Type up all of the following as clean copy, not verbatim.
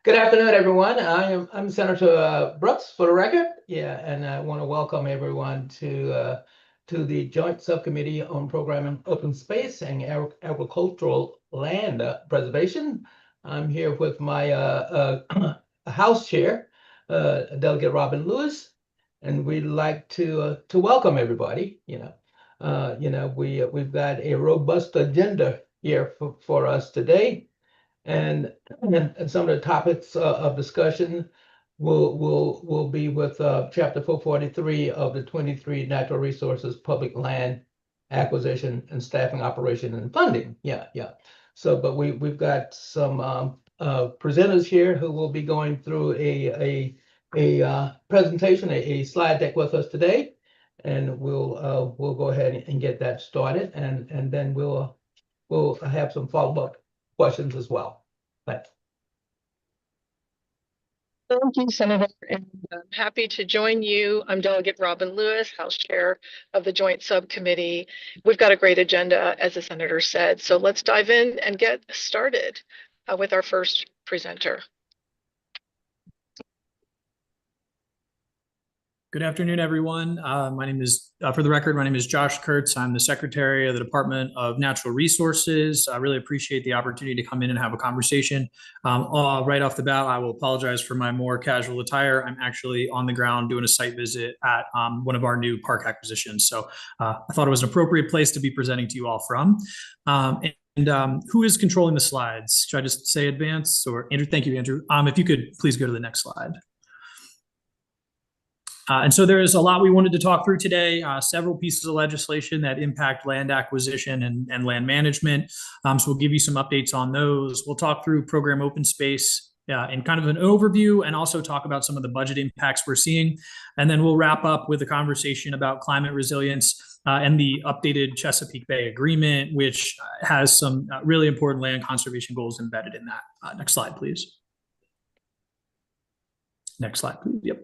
Good afternoon, everyone. I'm Senator Brooks, for the record. Yeah, and I want to welcome everyone to the Joint Subcommittee on Programming Open Space and Agricultural Land Preservation. I'm here with my House Chair, Delegate Robin Lewis, and we'd like to welcome everybody. We've got a robust agenda here for us today. And some of the topics of discussion will be with Chapter 443 of the 23 Natural Resources Public Land Acquisition and Staffing Operation and Funding. Yeah. So, but we've got some presenters here who will be going through a presentation, a slide deck with us today, and we'll go ahead and get that started, and then we'll have some follow-up questions as well. Thanks. Thank you, Senator, and I'm happy to join you. I'm Delegate Robin Lewis, House Chair of the Joint Subcommittee. We've got a great agenda, as the Senator said, so let's dive in and get started with our first presenter. Good afternoon, everyone. My name is, for the record, my name is Josh Kurtz. I'm the Secretary of the Department of Natural Resources. I really appreciate the opportunity to come in and have a conversation. Right off the bat, I will apologize for my more casual attire. I'm actually on the ground doing a site visit at one of our new park acquisitions. So I thought it was an appropriate place to be presenting to you all from. Who is controlling the slides? Should I just say advance or Andrew? Thank you, Andrew. If you could please go to the next slide. And so there is a lot we wanted to talk through today, several pieces of legislation that impact land acquisition and land management. So we'll give you some updates on those. We'll talk through program open space in kind of an overview and also talk about some of the budget impacts we're seeing. And then we'll wrap up with a conversation about climate resilience and the updated Chesapeake Bay Agreement, which has some really important land conservation goals embedded in that. Next slide, please. Next slide, please. Yep.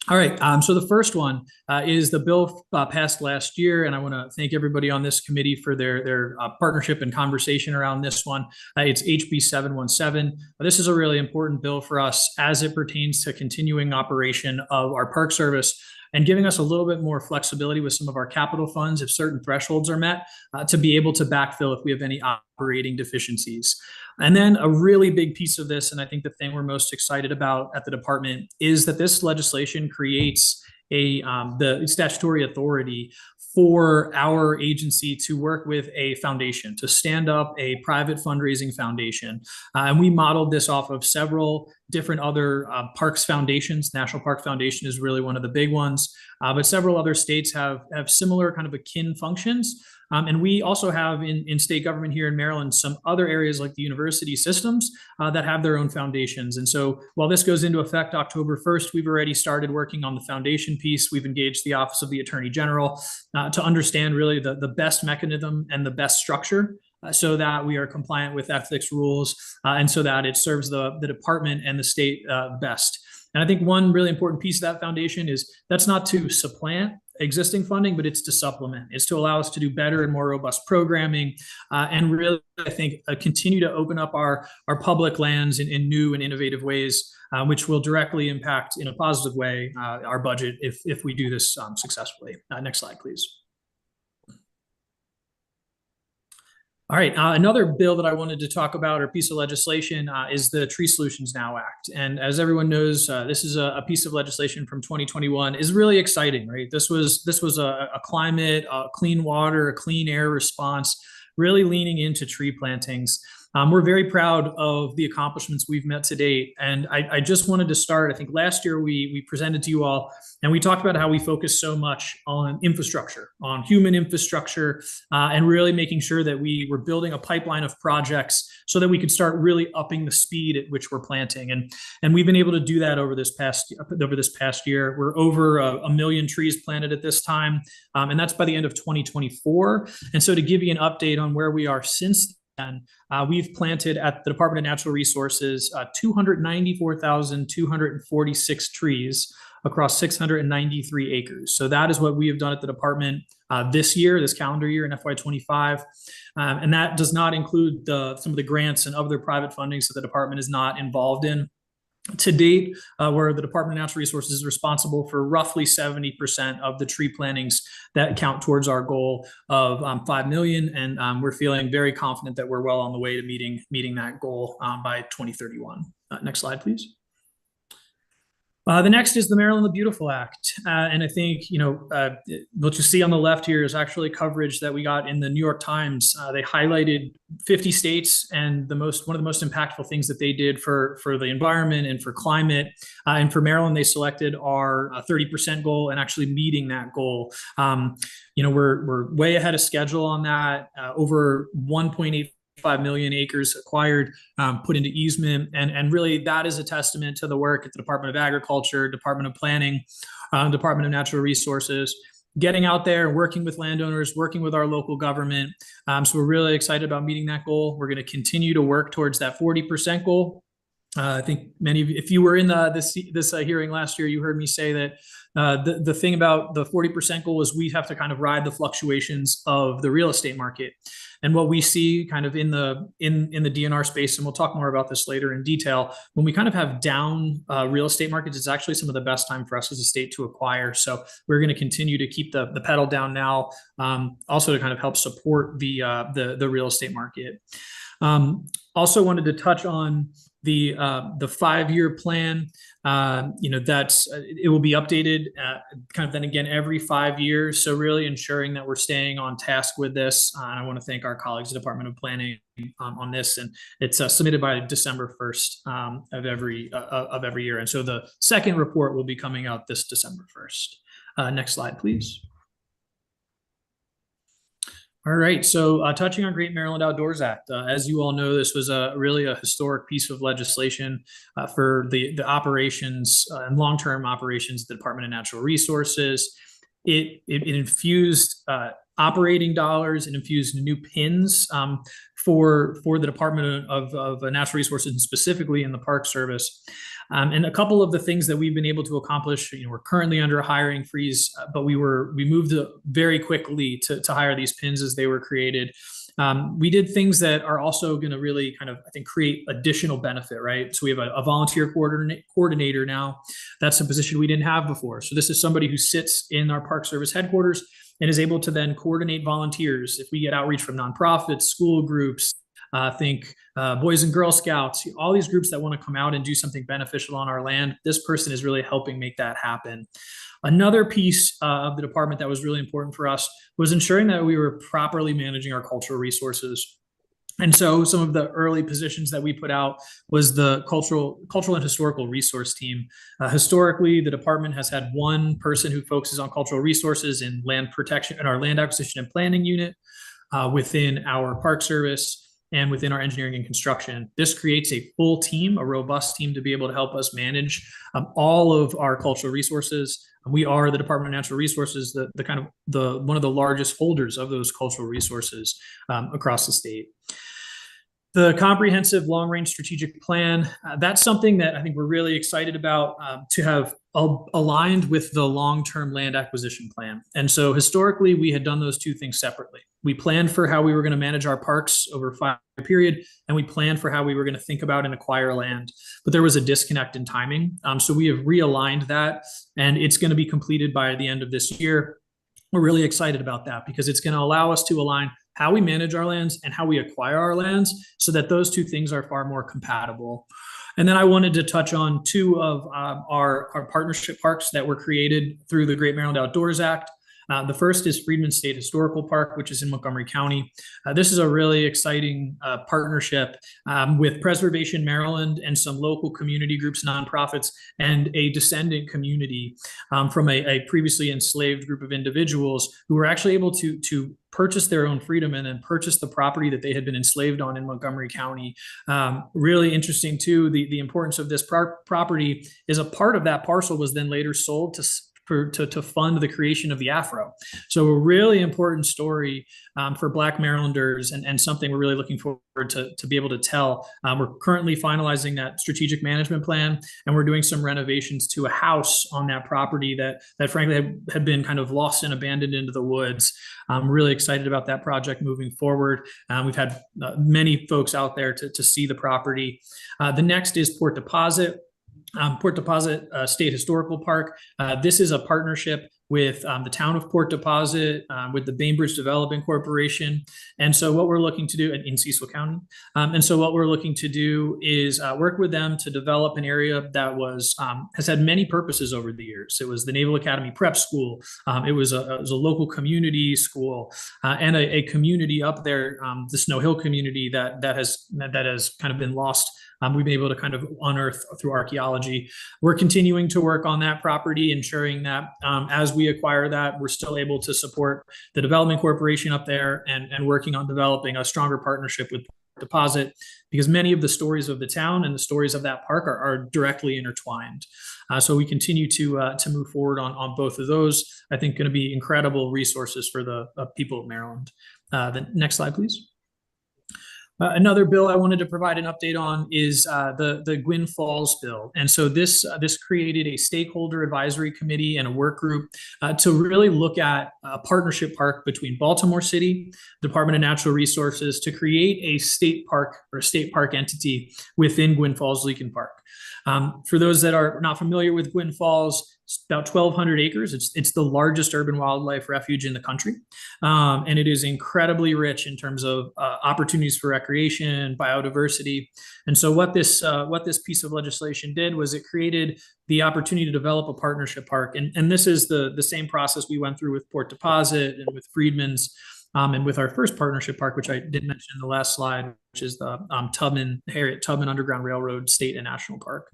All right, so the first one is the bill passed last year, and I want to thank everybody on this committee for their partnership and conversation around this one. It's HB 717. This is a really important bill for us as it pertains to continuing operation of our Park Service and giving us a little bit more flexibility with some of our capital funds if certain thresholds are met to be able to backfill if we have any operating deficiencies. And then a really big piece of this, and I think the thing we're most excited about at the department, is that this legislation creates the statutory authority for our agency to work with a foundation, to stand up a private fundraising foundation. And we modeled this off of several different other parks foundations. National Park Foundation is really one of the big ones, but several other states have similar kind of akin functions. And we also have in state government here in Maryland some other areas like the university systems that have their own foundations. And so while this goes into effect October 1st, we've already started working on the foundation piece. We've engaged the Office of the Attorney General to understand really the best mechanism and the best structure so that we are compliant with ethics rules and so that it serves the department and the state best. And I think one really important piece of that foundation is that's not to supplant existing funding, but it's to supplement. It's to allow us to do better and more robust programming and really, I think, continue to open up our public lands in new and innovative ways, which will directly impact in a positive way our budget if we do this successfully. Next slide, please. All right, another bill that I wanted to talk about or piece of legislation is the Tree Solutions Now Act. And as everyone knows, this is a piece of legislation from 2021. Is really exciting, right? This was a climate, clean water, a clean air response, really leaning into tree plantings. We're very proud of the accomplishments we've met to date. And I just wanted to start, I think last year we presented to you all and we talked about how we focus so much on infrastructure, on human infrastructure, and really making sure that we were building a pipeline of projects so that we could start really upping the speed at which we're planting. And we've been able to do that over this past year. We're over a million trees planted at this time, and that's by the end of 2024. And so to give you an update on where we are since then, we've planted at the Department of Natural Resources 294,246 trees across 693 acres. So that is what we have done at the department this calendar year in FY25. And that does not include some of the grants and other private fundings that the department is not involved in. to date, where the Department of Natural Resources is responsible for roughly 70% of the tree plantings that count towards our goal of 5 million. And we're feeling very confident that we're well on the way to meeting that goal by 2031. Next slide, please. The next is the Maryland the Beautiful Act. And I think, what you see on the left here is actually coverage that we got in the New York Times. They highlighted 50 states and one of the most impactful things that they did for the environment and for climate. And for Maryland, they selected our 30% goal and actually meeting that goal. We're way ahead of schedule on that. Over 1.85 million acres acquired, put into easement. And really that is a testament to the work at the Department of Agriculture, Department of Planning, Department of Natural Resources, getting out there, working with landowners, working with our local government. So we're really excited about meeting that goal. We're going to continue to work towards that 40% goal. I think many of you, if you were in this hearing last year, you heard me say that the thing about the 40% goal is we have to kind of ride the fluctuations of the real estate market. And what we see kind of in the DNR space, and we'll talk more about this later in detail, when we kind of have down real estate markets, it's actually some of the best time for us as a state to acquire. So we're going to continue to keep the pedal down now, also to kind of help support the real estate market. Also wanted to touch on the 5-year plan. It will be updated kind of then again every 5 years. So really ensuring that we're staying on task with this. And I want to thank our colleagues at the Department of Planning on this. And it's submitted by December 1st of every year. And so the second report will be coming out this December 1st. Next slide, please. All right, so touching on Great Maryland Outdoors Act, as you all know, this was really a historic piece of legislation for the operations and long-term operations of the Department of Natural Resources. It infused operating dollars, it infused new pins for the Department of Natural Resources, and specifically in the Park Service. And a couple of the things that we've been able to accomplish, we're currently under a hiring freeze, but we moved very quickly to hire these pins as they were created. We did things that are also going to really kind of, I think, create additional benefit, right? So we have a volunteer coordinator now. That's a position we didn't have before. So this is somebody who sits in our Park Service headquarters and is able to then coordinate volunteers. If we get outreach from nonprofits, school groups, Boys and Girl Scouts, all these groups that want to come out and do something beneficial on our land, this person is really helping make that happen. Another piece of the department that was really important for us was ensuring that we were properly managing our cultural resources. And so some of the early positions that we put out was the cultural and historical resource team. Historically, the department has had one person who focuses on cultural resources in land protection and our land acquisition and planning unit within our Park Service and within our engineering and construction. This creates a full team, a robust team, to be able to help us manage all of our cultural resources. We are the Department of Natural Resources, one of the largest holders of those cultural resources across the state. The comprehensive long-range strategic plan, that's something that I think we're really excited about to have aligned with the long-term land acquisition plan. And so historically, we had done those two things separately. We planned for how we were going to manage our parks over a 5-year period, and we planned for how we were going to think about and acquire land. But there was a disconnect in timing. So we have realigned that, and it's going to be completed by the end of this year. We're really excited about that because it's going to allow us to align how we manage our lands and how we acquire our lands so that those two things are far more compatible. And then I wanted to touch on two of our partnership parks that were created through the Great Maryland Outdoors Act. The first is Freedman State Historical Park, which is in Montgomery County. This is a really exciting partnership with Preservation Maryland and some local community groups, nonprofits, and a descendant community from a previously enslaved group of individuals who were actually able to purchase their own freedom and then purchase the property that they had been enslaved on in Montgomery County. Really interesting too, the importance of this property is a part of that parcel was then later sold to fund the creation of the Afro. So a really important story for Black Marylanders and something we're really looking forward to be able to tell. We're currently finalizing that strategic management plan, and we're doing some renovations to a house on that property that frankly had been kind of lost and abandoned into the woods. I'm really excited about that project moving forward. We've had many folks out there to see the property. The next is Port Deposit. Port Deposit State Historical Park. This is a partnership with the town of Port Deposit, with the Bainbridge Development Corporation. And so what we're looking to do in Cecil County. And so what we're looking to do is work with them to develop an area that has had many purposes over the years. It was the Naval Academy Prep School. It was a local community school and a community up there, the Snow Hill community that has kind of been lost. We've been able to kind of unearth through archaeology. We're continuing to work on that property, ensuring that as we acquire that, we're still able to support the development corporation up there and working on developing a stronger partnership with Deposit, because many of the stories of the town and the stories of that park are directly intertwined. So we continue to move forward on both of those. I think going to be incredible resources for the people of Maryland. The next slide, please. Another bill I wanted to provide an update on is the Gwynn Falls bill. And so this created a stakeholder advisory committee and a work group to really look at a partnership park between Baltimore City, Department of Natural Resources, to create a state park or state park entity within Gwynn Falls Leakin Park. For those that are not familiar with Gwynn Falls, it's about 1,200 acres. It's the largest urban wildlife refuge in the country. And it is incredibly rich in terms of opportunities for recreation, biodiversity. And so what this piece of legislation did was it created the opportunity to develop a partnership park. And this is the same process we went through with Port Deposit and with Freedman's. And with our first partnership park, which I did mention in the last slide, which is the Harriet Tubman Underground Railroad State and National Park.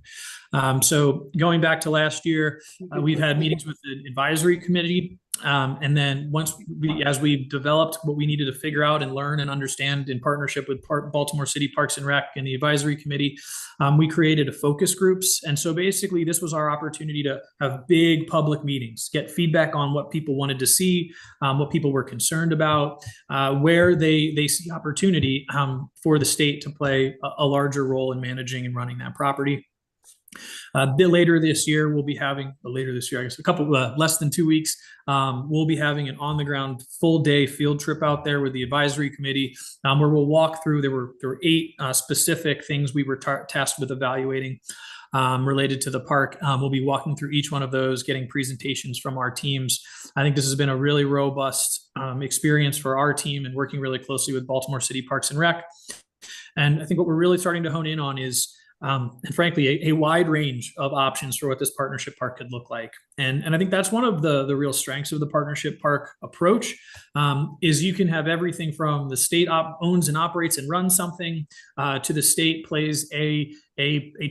So going back to last year, we've had meetings with the advisory committee. And then as we developed what we needed to figure out and learn and understand in partnership with Baltimore City Parks and Rec and the advisory committee, we created a focus groups. And so basically this was our opportunity to have big public meetings, get feedback on what people wanted to see, what people were concerned about, where they see opportunity for the state to play a larger role in managing and running that property. A bit later this year, I guess a couple less than 2 weeks, we'll be having an on-the-ground full-day field trip out there with the advisory committee, where we'll walk through. There were 8 specific things we were tasked with evaluating related to the park. We'll be walking through each one of those, getting presentations from our teams. I think this has been a really robust experience for our team and working really closely with Baltimore City Parks and Rec. And I think what we're really starting to hone in on is and frankly, a wide range of options for what this partnership park could look like. And I think that's one of the real strengths of the partnership park approach, is you can have everything from the state owns and operates and runs something to the state plays a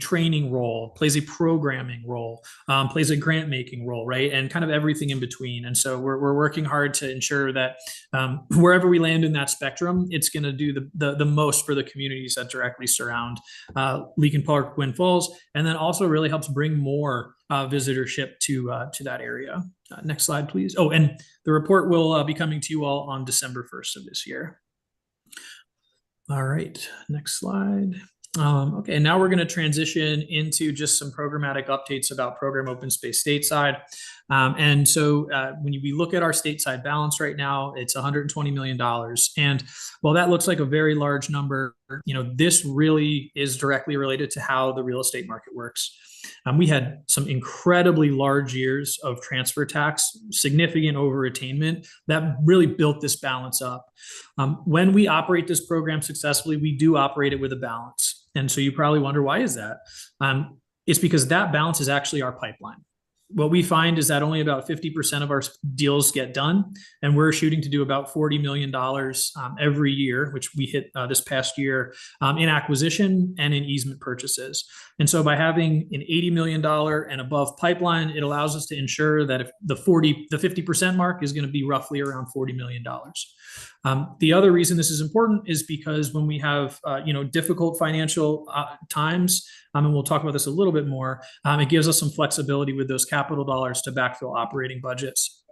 training role, plays a programming role, plays a grant making role, right? And kind of everything in between. And so we're working hard to ensure that wherever we land in that spectrum, it's going to do the most for the communities that directly surround Leakin Park, Gwynn Falls, and then also really helps bring more visitorship to that area. Next slide, please. Oh, and the report will be coming to you all on December 1st of this year. All right, next slide. Okay, now we're going to transition into just some programmatic updates about program open space stateside. And so when we look at our stateside balance right now, it's $120 million. And while that looks like a very large number, this really is directly related to how the real estate market works. We had some incredibly large years of transfer tax, significant overattainment that really built this balance up. When we operate this program successfully, we do operate it with a balance. And so you probably wonder, why is that? It's because that balance is actually our pipeline. What we find is that only about 50% of our deals get done, and we're shooting to do about $40 million every year, which we hit this past year in acquisition and in easement purchases. And so by having an $80 million and above pipeline, it allows us to ensure that if the 50% mark is going to be roughly around $40 million. The other reason this is important is because when we have difficult financial times, and we'll talk about this a little bit more, it gives us some flexibility with those capital dollars to backfill operating budgets.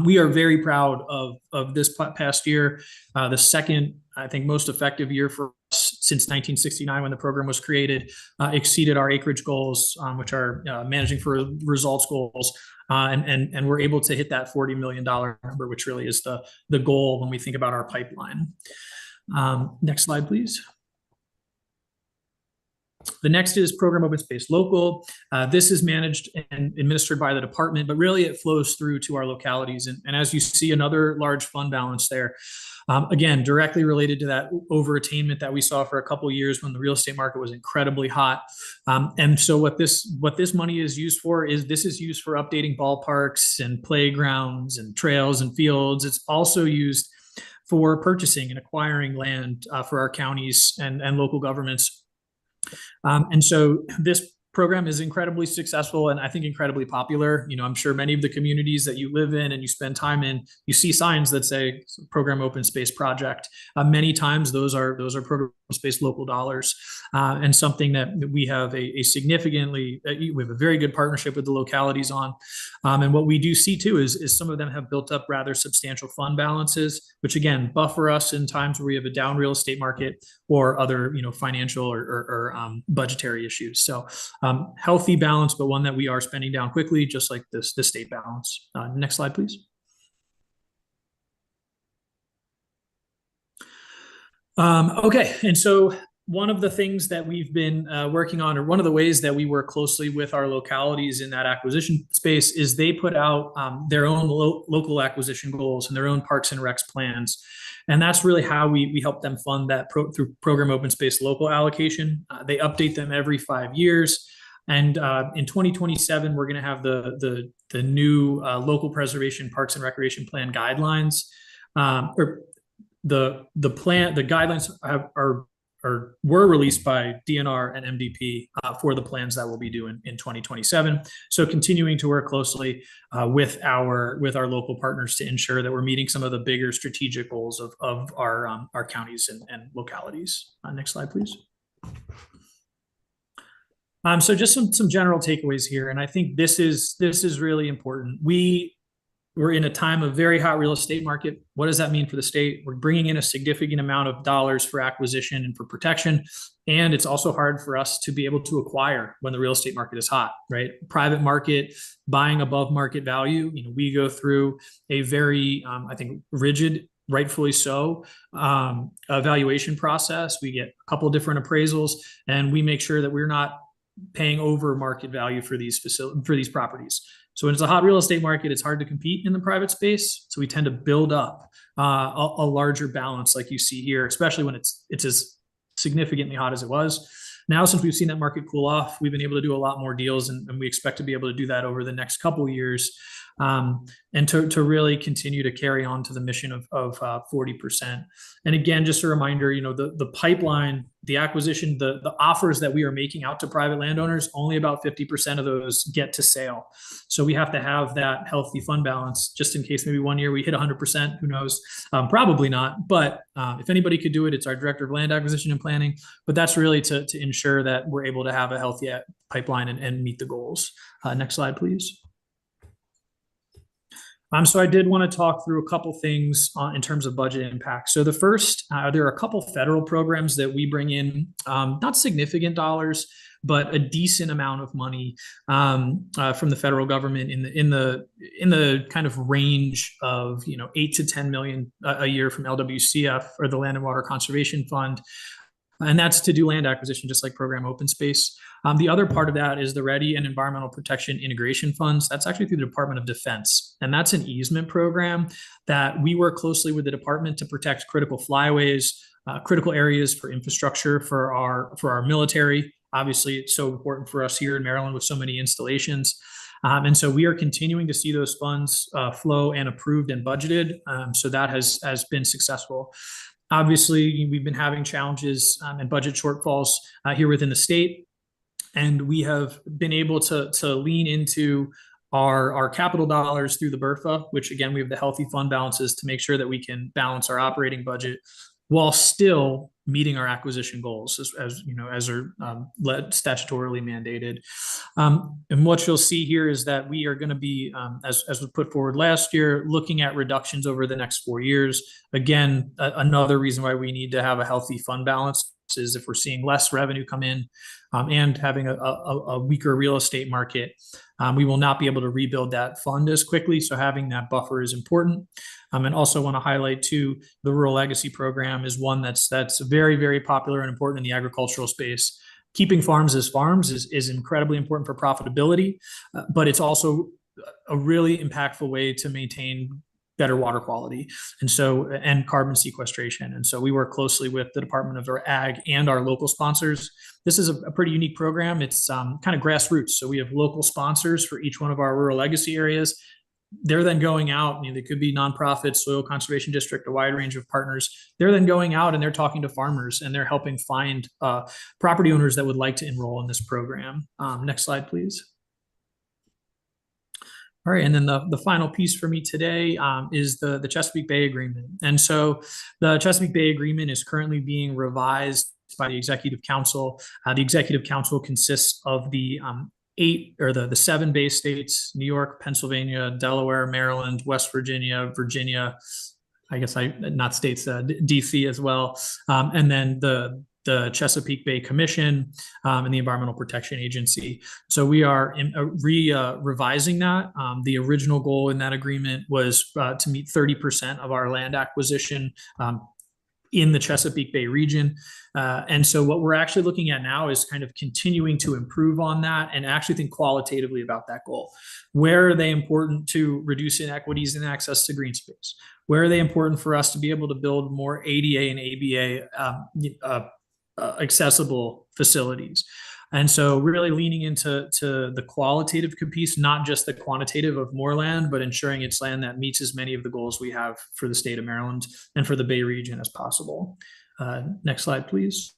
We are very proud of this past year, the second, I think, most effective year for us since 1969 when the program was created, exceeded our acreage goals, which are managing for results goals. And we're able to hit that $40 million number, which really is the goal when we think about our pipeline. Next slide, please. The next is Program Open Space Local. This is managed and administered by the department, but really it flows through to our localities. And as you see, another large fund balance there. Again, directly related to that overattainment that we saw for a couple of years when the real estate market was incredibly hot. And so what this money is used for is this is used for updating ballparks and playgrounds and trails and fields. It's also used for purchasing and acquiring land for our counties and local governments. And so this program is incredibly successful and I think incredibly popular. You know, I'm sure many of the communities that you live in and you spend time in, you see signs that say Program Open Space Project. Many times those are Program Space local dollars, and something that we have we have a very good partnership with the localities on. And what we do see too is some of them have built up rather substantial fund balances, which again buffer us in times where we have a down real estate market or other financial or budgetary issues. So healthy balance, but one that we are spending down quickly, just like the state balance. Next slide, please. Okay, and so one of the things that we've been working on, or one of the ways that we work closely with our localities in that acquisition space, is they put out their own local acquisition goals and their own Parks and Recs plans. And that's really how we help them fund that through Program Open Space local allocation. They update them every 5 years. And in 2027, we're going to have the new local preservation Parks and Recreation Plan guidelines. The guidelines were released by DNR and MDP for the plans that we'll be doing in 2027. So continuing to work closely with our local partners to ensure that we're meeting some of the bigger strategic goals of our counties and localities. Next slide, please. So just some general takeaways here, and I think this is really important. We're in a time of very hot real estate market. What does that mean for the state? We're bringing in a significant amount of dollars for acquisition and for protection. And it's also hard for us to be able to acquire when the real estate market is hot, right? Private market, buying above market value. We go through a very, I think, rigid, rightfully so, evaluation process. We get a couple of different appraisals, and we make sure that we're not paying over market value for these properties. So when it's a hot real estate market, it's hard to compete in the private space. So we tend to build up a larger balance like you see here, especially when it's as significantly hot as it was. Now, since we've seen that market cool off, we've been able to do a lot more deals, and we expect to be able to do that over the next couple of years, and to really continue to carry on to the mission of 40%. And again, just a reminder, the pipeline, the acquisition, the offers that we are making out to private landowners, only about 50% of those get to sale. So we have to have that healthy fund balance just in case maybe one year we hit 100%, who knows? Probably not, but if anybody could do it, it's our Director of Land Acquisition and Planning, but that's really to ensure that we're able to have a healthy pipeline and meet the goals. Next slide, please. So I did want to talk through a couple things in terms of budget impact. So the first, there are a couple federal programs that we bring in, not significant dollars, but a decent amount of money from the federal government in the kind of range of 8 to 10 million a year from LWCF, or the Land and Water Conservation Fund. And that's to do land acquisition, just like Program Open Space. The other part of that is the READY and Environmental Protection Integration Funds. That's actually through the Department of Defense. And that's an easement program that we work closely with the department to protect critical flyways, critical areas for infrastructure for our military. Obviously, it's so important for us here in Maryland with so many installations. And so we are continuing to see those funds flow and approved and budgeted. So that has been successful. Obviously, we've been having challenges and budget shortfalls here within the state, and we have been able to lean into our capital dollars through the BRFA, which again, we have the healthy fund balances to make sure that we can balance our operating budget while still meeting our acquisition goals as are statutorily mandated. And what you'll see here is that we are going to be, as we put forward last year, looking at reductions over the next 4 years. Again, another reason why we need to have a healthy fund balance is if we're seeing less revenue come in and having a weaker real estate market, we will not be able to rebuild that fund as quickly. So having that buffer is important. And also want to highlight too, the Rural Legacy Program is one that's very, very popular and important in the agricultural space. keeping farms as farms is incredibly important for profitability, but it's also a really impactful way to maintain better water quality and carbon sequestration. And so we work closely with the Department of Ag and our local sponsors. This is a pretty unique program. It's kind of grassroots. So we have local sponsors for each one of our rural legacy areas. They're then going out, they could be nonprofits, soil conservation district, a wide range of partners. They're then going out and they're talking to farmers and they're helping find property owners that would like to enroll in this program. Next slide, please. All right, and then the final piece for me today is the Chesapeake Bay Agreement. And so the Chesapeake Bay Agreement is currently being revised by the Executive Council. The Executive Council consists of the 7 Bay states: New York, Pennsylvania, Delaware, Maryland, West Virginia, Virginia, I guess not states, DC as well, and then the Chesapeake Bay Commission and the Environmental Protection Agency. So we are revising that. The original goal in that agreement was to meet 30% of our land acquisition in the Chesapeake Bay region. And so what we're actually looking at now is kind of continuing to improve on that and actually think qualitatively about that goal. Where are they important to reduce inequities in access to green space? Where are they important for us to be able to build more ADA and ABA accessible facilities? And so really leaning into the qualitative piece, not just the quantitative of more land, but ensuring it's land that meets as many of the goals we have for the state of Maryland and for the Bay region as possible. Next slide, please.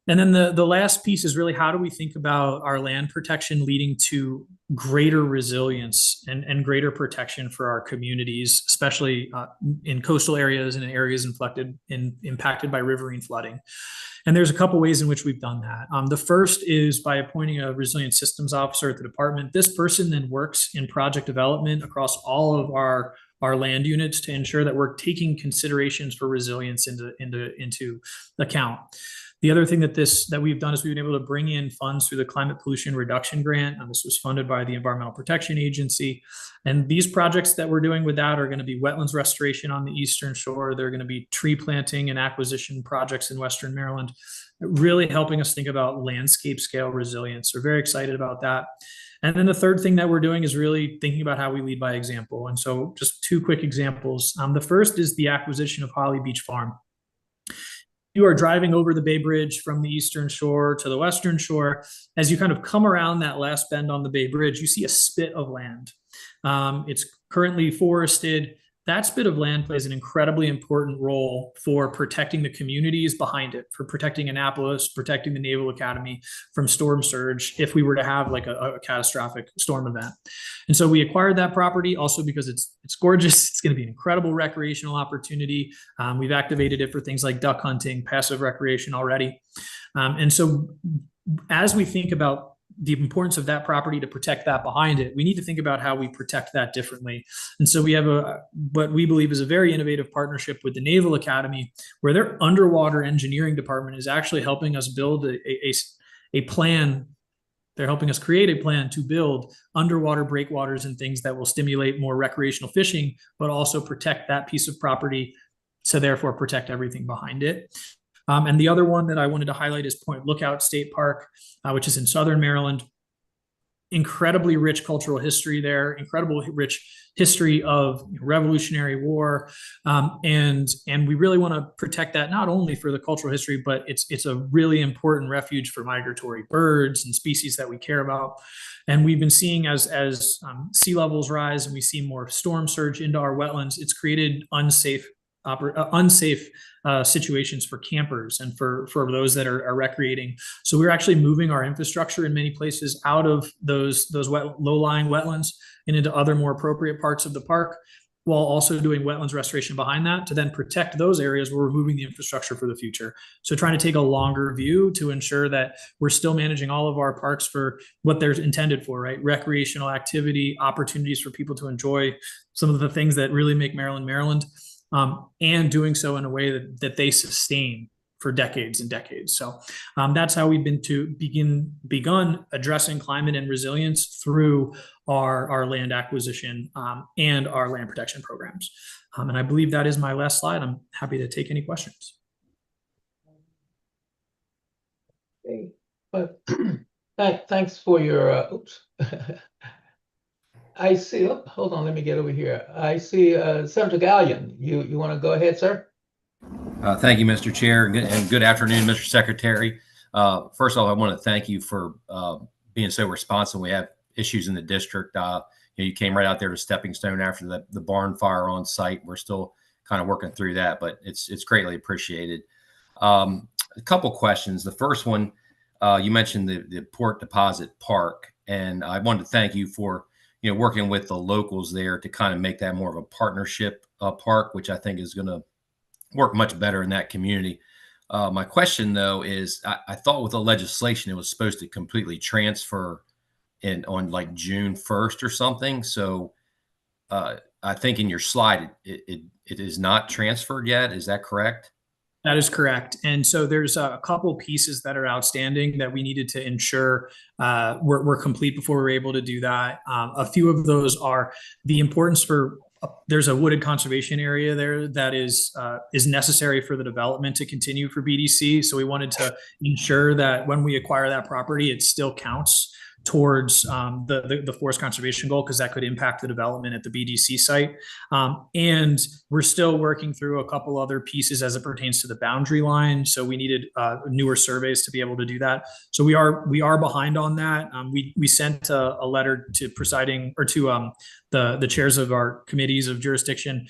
And then the last piece is really, how do we think about our land protection leading to greater resilience and greater protection for our communities, especially in coastal areas and in areas impacted by riverine flooding. And there's a couple ways in which we've done that. The first is by appointing a resilient systems officer at the department. This person then works in project development across all of our land units to ensure that we're taking considerations for resilience into account. The other thing that we've done is we've been able to bring in funds through the Climate Pollution Reduction Grant. This was funded by the Environmental Protection Agency. And these projects that we're doing with that are going to be wetlands restoration on the Eastern Shore. They're going to be tree planting and acquisition projects in Western Maryland, really helping us think about landscape scale resilience. We're very excited about that. And then the third thing that we're doing is really thinking about how we lead by example. And so just 2 quick examples. The first is the acquisition of Holly Beach Farm. You are driving over the Bay Bridge from the Eastern Shore to the Western Shore. As you kind of come around that last bend on the Bay Bridge, you see a spit of land. It's currently forested. That spit of land plays an incredibly important role for protecting the communities behind it, for protecting Annapolis, protecting the Naval Academy from storm surge if we were to have like a catastrophic storm event. And so we acquired that property also because it's gorgeous. It's going to be an incredible recreational opportunity. We've activated it for things like duck hunting, passive recreation already. And so as we think about the importance of that property to protect that behind it, we need to think about how we protect that differently. And so we have what we believe is a very innovative partnership with the Naval Academy, where their underwater engineering department is actually helping us build a plan. They're helping us create a plan to build underwater breakwaters and things that will stimulate more recreational fishing, but also protect that piece of property, so therefore protect everything behind it. And the other one that I wanted to highlight is Point Lookout State Park, which is in Southern Maryland. Incredibly rich cultural history there, incredible rich history of Revolutionary War. And we really want to protect that, not only for the cultural history, but it's a really important refuge for migratory birds and species that we care about. And we've been seeing as sea levels rise and we see more storm surge into our wetlands, it's created unsafe situations for campers and for those that are recreating. So we're actually moving our infrastructure in many places out of those low-lying wetlands and into other more appropriate parts of the park, while also doing wetlands restoration behind that to then protect those areas where we're moving the infrastructure for the future. So trying to take a longer view to ensure that we're still managing all of our parks for what they're intended for, right? Recreational activity, opportunities for people to enjoy some of the things that really make Maryland, Maryland. And doing so in a way that they sustain for decades and decades. So that's how we've begun addressing climate and resilience through our land acquisition and our land protection programs. And I believe that is my last slide. I'm happy to take any questions. Okay. But thanks for your, oops. I see, oh, hold on, let me get over here. I see Senator Gallion. You want to go ahead, sir? Thank you, Mr. Chair, and good afternoon, Mr. Secretary. First of all, I want to thank you for being so responsive. We have issues in the district. You came right out there to Stepping Stone after the barn fire on site. We're still kind of working through that, but it's greatly appreciated. A couple questions. The first one, you mentioned the Port Deposit Park, and I wanted to thank you for working with the locals there to kind of make that more of a partnership park, which I think is going to work much better in that community. My question, though, is I thought with the legislation it was supposed to completely transfer on like June 1st or something. So I think in your slide it is not transferred yet. Is that correct? That is correct. And so there's a couple pieces that are outstanding that we needed to ensure were complete before we were able to do that. A few of those are the importance for there's a wooded conservation area there that is necessary for the development to continue for BDC. So we wanted to ensure that when we acquire that property, it still counts towards the forest conservation goal, because that could impact the development at the BDC site. And we're still working through a couple other pieces as it pertains to the boundary line. So we needed newer surveys to be able to do that. So we are behind on that. We sent a letter to presiding or to the chairs of our committees of jurisdiction,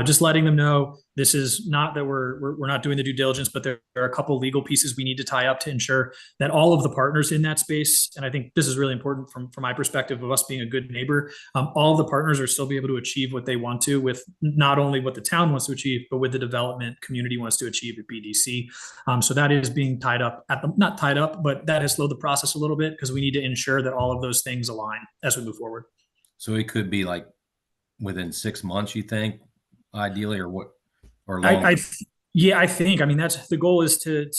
just letting them know this is not that we're not doing the due diligence, but there are a couple of legal pieces we need to tie up to ensure that all of the partners in that space, and I think this is really important from my perspective of us being a good neighbor, all of the partners are still be able to achieve what they want to with not only what the town wants to achieve, but with the development community wants to achieve at BDC. So that is being tied up not tied up, but that has slowed the process a little bit because we need to ensure that all of those things align as we move forward. So it could be like within 6 months, you think, ideally, or what, or longer? I think. I mean, that's the goal, is to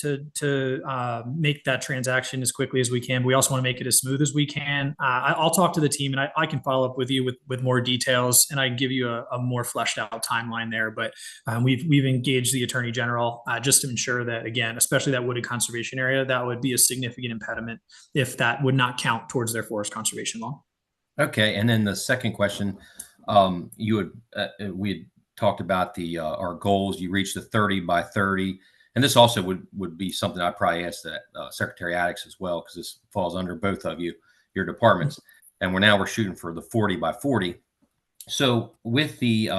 make that transaction as quickly as we can. But we also want to make it as smooth as we can. I'll talk to the team, and I can follow up with you with more details, and I can give you a more fleshed out timeline there. But we've engaged the Attorney General just to ensure that, again, especially that wooded conservation area, that would be a significant impediment if that would not count towards their forest conservation law. Okay, and then the second question, we had talked about our goals. You reached the 30 by 30, and this also would be something I probably asked that Secretary Addix as well, because this falls under both of your departments. And we're shooting for the 40 by 40. So with the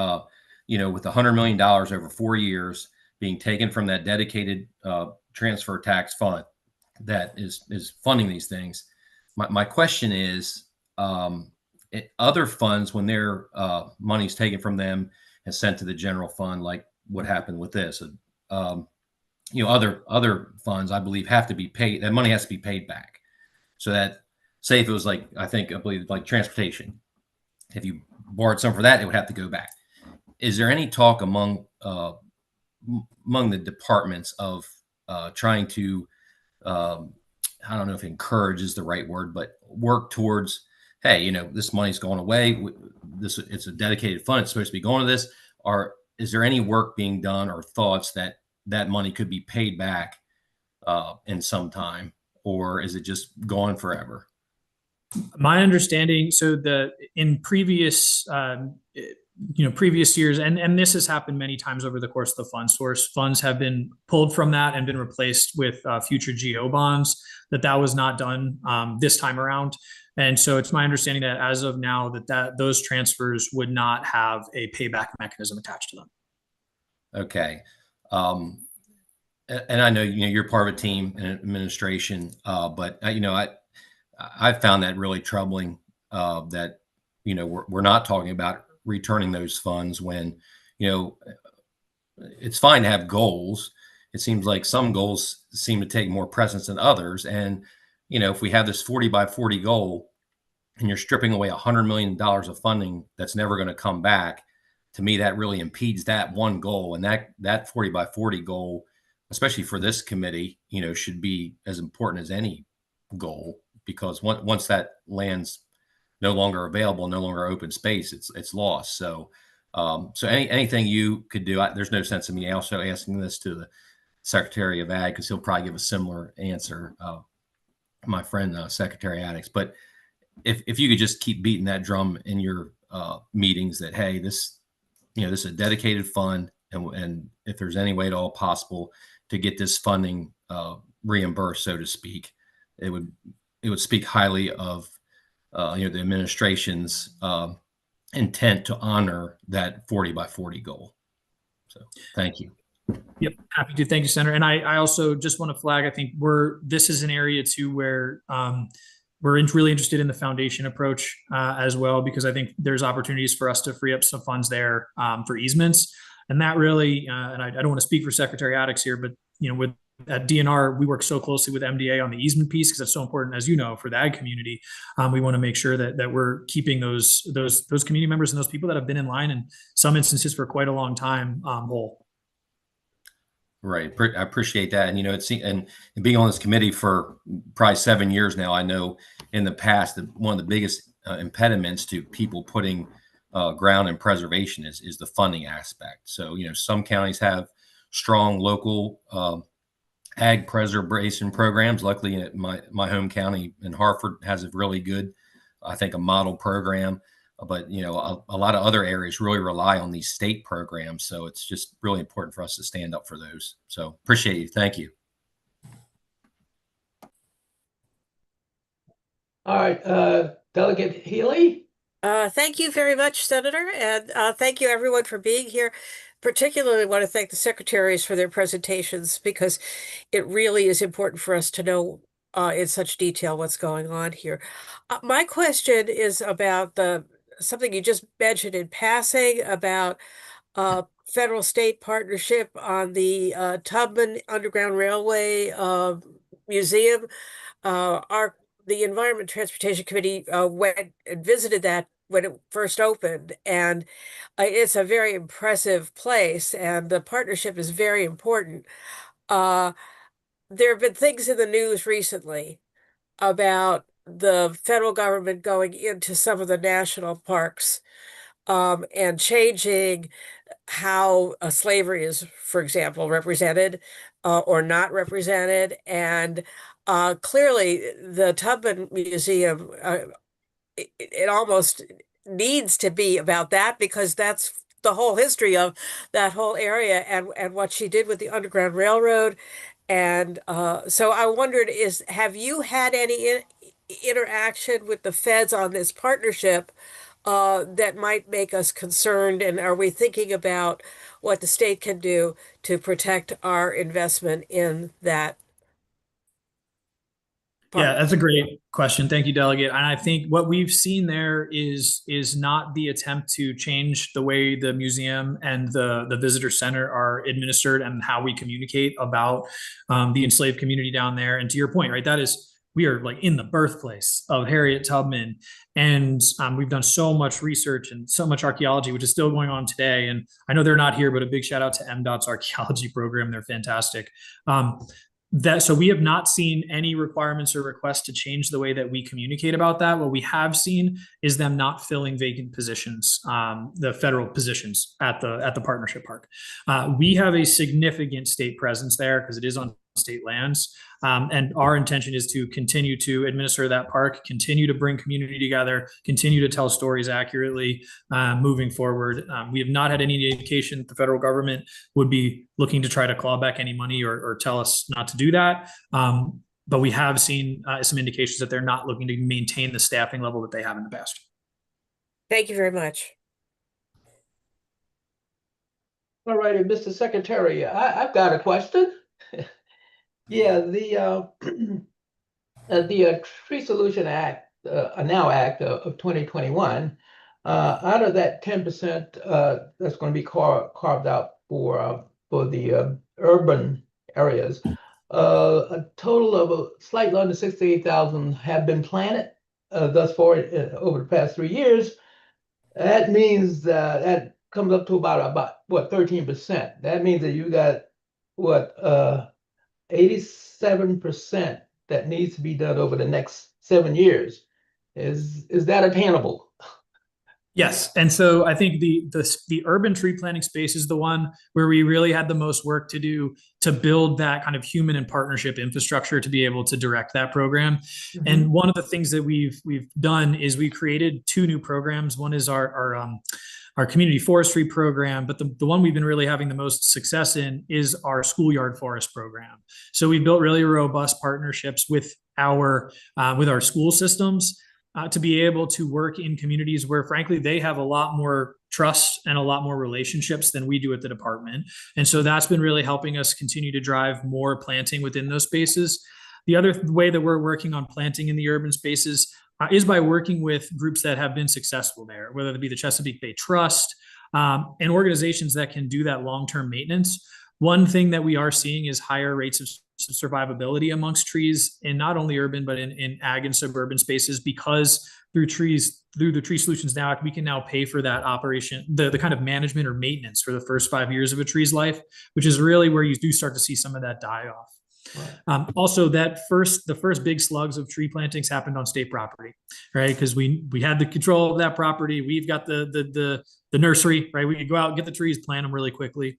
with $100 million over 4 years being taken from that dedicated transfer tax fund that is funding these things, my question is, other funds, when their money's taken from them and sent to the general fund, like what happened with this, other funds, I believe, have to be paid. That money has to be paid back. So that, say if it was like, I believe like transportation, if you borrowed some for that, it would have to go back. Is there any talk among the departments of trying to, I don't know if encourage is the right word, but work towards, hey, this money's going away. It's a dedicated fund. It's supposed to be going to this. Or is there any work being done or thoughts that money could be paid back in some time, or is it just gone forever? My understanding, so in previous previous years, and this has happened many times over the course of the fund source, funds have been pulled from that and been replaced with future GO bonds. That was not done this time around. And so it's my understanding that as of now that those transfers would not have a payback mechanism attached to them. Okay. And I know, you're part of a team and administration, but I found that really troubling, that, we're not talking about returning those funds when, it's fine to have goals. It seems like some goals seem to take more precedence than others. And, if we have this 40 by 40 goal and you're stripping away $100 million of funding that's never going to come back, to me, that really impedes that one goal. And that 40 by 40 goal, especially for this committee, should be as important as any goal, because once that land's no longer available, no longer open space, it's lost. So anything you could do, there's no sense in me also asking this to Secretary of Ag, because he'll probably give a similar answer. My friend, Secretary Addix. But if you could just keep beating that drum in your meetings that, hey, this is a dedicated fund, and if there's any way at all possible to get this funding reimbursed, so to speak, it would speak highly of the administration's intent to honor that 40 by 40 goal. So thank you. Yep, happy to. Thank you, Senator. And I also just want to flag, I think this is an area too where we're really interested in the foundation approach as well, because I think there's opportunities for us to free up some funds there for easements. And that really, and I don't want to speak for Secretary Addix here, but at DNR, we work so closely with MDA on the easement piece because it's so important, as you know, for the ag community. We want to make sure that we're keeping those community members and those people that have been in line in some instances for quite a long time whole. Right. I appreciate that. And, and being on this committee for probably 7 years now, I know in the past that one of the biggest impediments to people putting ground in preservation is the funding aspect. So, some counties have strong local ag preservation programs. Luckily, my home county in Hartford has a really good, I think, a model program. But, a lot of other areas really rely on these state programs. So it's just really important for us to stand up for those. So appreciate you. Thank you. All right, Delegate Healy. Thank you very much, Senator. And thank you everyone for being here. Particularly want to thank the secretaries for their presentations, because it really is important for us to know in such detail what's going on here. My question is about something you just mentioned in passing about federal-state partnership on the Tubman Underground Railway Museum. The Environment and Transportation Committee went and visited that when it first opened, and it's a very impressive place, and the partnership is very important. There have been things in the news recently about the federal government going into some of the national parks and changing how slavery is, for example, represented or not represented. And clearly the Tubman Museum, it almost needs to be about that, because that's the whole history of that whole area and what she did with the Underground Railroad. And so I wondered, have you had any interaction with the feds on this partnership that might make us concerned? And are we thinking about what the state can do to protect our investment in that? Yeah, that's a great question. Thank you, Delegate. And I think what we've seen there is not the attempt to change the way the museum and the visitor center are administered and how we communicate about the enslaved community down there. And to your point, right, we are like in the birthplace of Harriet Tubman. And we've done so much research and so much archaeology, which is still going on today. And I know they're not here, but a big shout out to MDOT's archaeology program. They're fantastic. So we have not seen any requirements or requests to change the way that we communicate about that. What we have seen is them not filling vacant positions, the federal positions at the partnership park. We have a significant state presence there because it is on state lands. And our intention is to continue to administer that park, continue to bring community together, continue to tell stories accurately moving forward. We have not had any indication that the federal government would be looking to try to claw back any money or tell us not to do that. But we have seen some indications that they're not looking to maintain the staffing level that they have in the past. Thank you very much. All righty, Mr. Secretary, I've got a question. Yeah, the Tree Solution Act, NOW Act of 2021, out of that 10% that's going to be carved out for the urban areas, a total of slightly under 68,000 have been planted thus far over the past 3 years. That means that comes up to about what, 13%. That means that you got what 87% that needs to be done over the next 7 years. Is that attainable? Yes, and so I think the urban tree planting space is the one where we really had the most work to do to build that kind of human and partnership infrastructure to be able to direct that program. And one of the things that we've done is we created 2 new programs. One is our community forestry program, but the one we've been really having the most success in is our schoolyard forest program. So we've built really robust partnerships with our school systems to be able to work in communities where, frankly, they have a lot more trust and a lot more relationships than we do at the department. And so that's been really helping us continue to drive more planting within those spaces. The other way that we're working on planting in the urban spaces is by working with groups that have been successful there, whether it be the Chesapeake Bay Trust and organizations that can do that long-term maintenance. One thing that we are seeing is higher rates of survivability amongst trees in not only urban, but in ag and suburban spaces, because through the Tree Solutions Now Act, we can now pay for that operation, the kind of management or maintenance for the first 5 years of a tree's life, which is really where you do start to see some of that die off. Right. Also, the first big slugs of tree plantings happened on state property, right? Because we had the control of that property. We've got the nursery, right? We could go out, get the trees, plant them really quickly.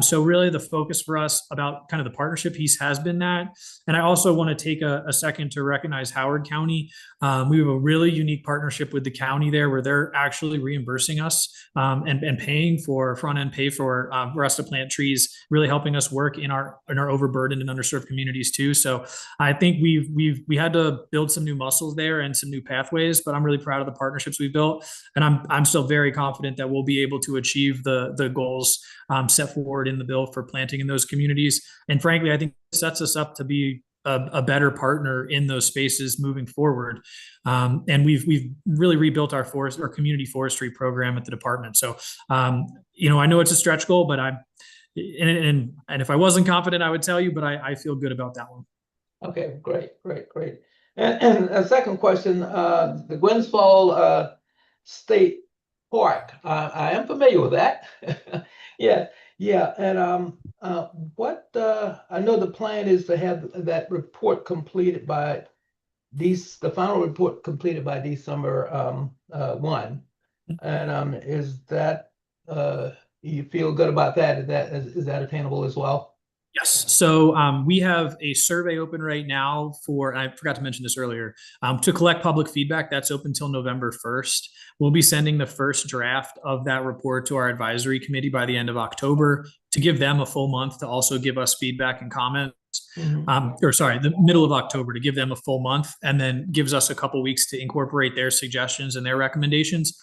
So really the focus for us about kind of the partnership piece has been that. And I also want to take a second to recognize Howard County. We have a really unique partnership with the county there, where they're actually reimbursing us and paying for front end pay for us to plant trees, really helping us work in our overburdened and underserved communities too. So I think we had to build some new muscles there and some new pathways, but I'm really proud of the partnerships we've built. And I'm still very confident that we'll be able to achieve the goals set forward in the bill for planting in those communities. And frankly, I think it sets us up to be a better partner in those spaces moving forward. And we've really rebuilt our community forestry program at the department. So, I know it's a stretch goal, but and if I wasn't confident, I would tell you, but I feel good about that one. Okay, great. And a second question, the Gwynns Fall State Park. I am familiar with that. Yeah. And what I know the plan is to have that report completed by the final report completed by December 1. And is that you feel good about that? Is that attainable as well? Yes. So we have a survey open right now I forgot to mention this earlier, to collect public feedback. That's open till November 1st. We'll be sending the first draft of that report to our advisory committee by the end of October to give them a full month to also give us feedback and comments. The middle of October to give them a full month, and then gives us a couple weeks to incorporate their suggestions and their recommendations.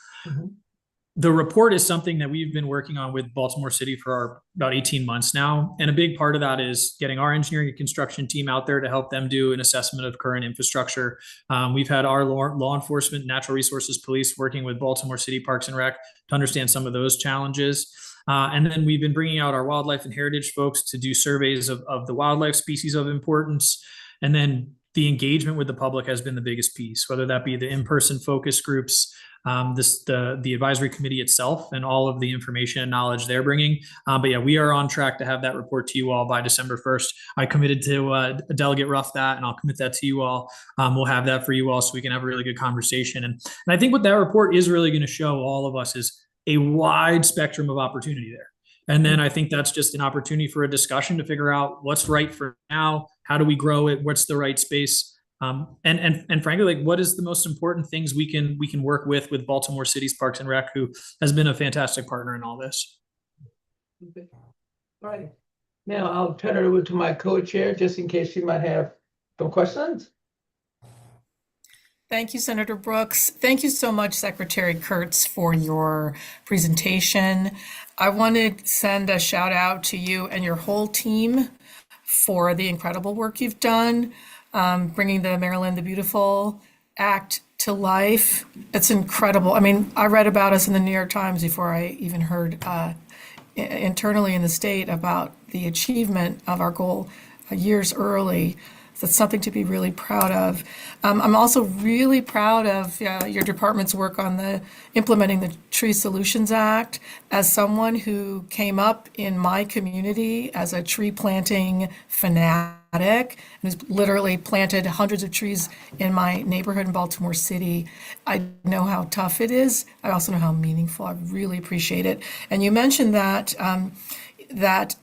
The report is something that we've been working on with Baltimore City for about 18 months now. And a big part of that is getting our engineering and construction team out there to help them do an assessment of current infrastructure. We've had our law enforcement, natural resources police working with Baltimore City Parks and Rec to understand some of those challenges. And then we've been bringing out our wildlife and heritage folks to do surveys of the wildlife species of importance. And then the engagement with the public has been the biggest piece, whether that be the in-person focus groups, the advisory committee itself, and all of the information and knowledge they're bringing. But yeah, we are on track to have that report to you all by December 1st. I committed to Delegate Ruff that, and I'll commit that to you all. We'll have that for you all so we can have a really good conversation. And I think what that report is really going to show all of us is a wide spectrum of opportunity there. And then I think that's just an opportunity for a discussion to figure out what's right for now, how do we grow it, what's the right space. And frankly, what is the most important things we can work with Baltimore City's Parks and Rec, who has been a fantastic partner in all this. Okay. All right. Now I'll turn it over to my co-chair just in case she might have some questions. Thank you, Senator Brooks. Thank you so much, Secretary Kurtz, for your presentation. I want to send a shout out to you and your whole team for the incredible work you've done. Bringing the Maryland the Beautiful Act to life. It's incredible. I mean, I read about us in the New York Times before I even heard internally in the state about the achievement of our goal years early. That's something to be really proud of. I'm also really proud of your department's work on implementing the Tree Solutions Act. As someone who came up in my community as a tree planting fanatic, and has literally planted hundreds of trees in my neighborhood in Baltimore City. I know how tough it is. I also know how meaningful. I really appreciate it. And you mentioned that that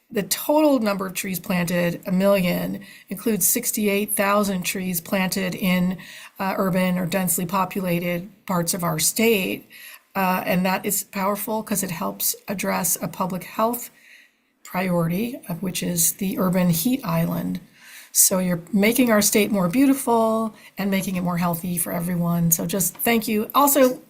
the total number of trees planted, 1 million, includes 68,000 trees planted in urban or densely populated parts of our state. And that is powerful because it helps address a public health priority, which is the urban heat island. So you're making our state more beautiful and making it more healthy for everyone. So just thank you. Also,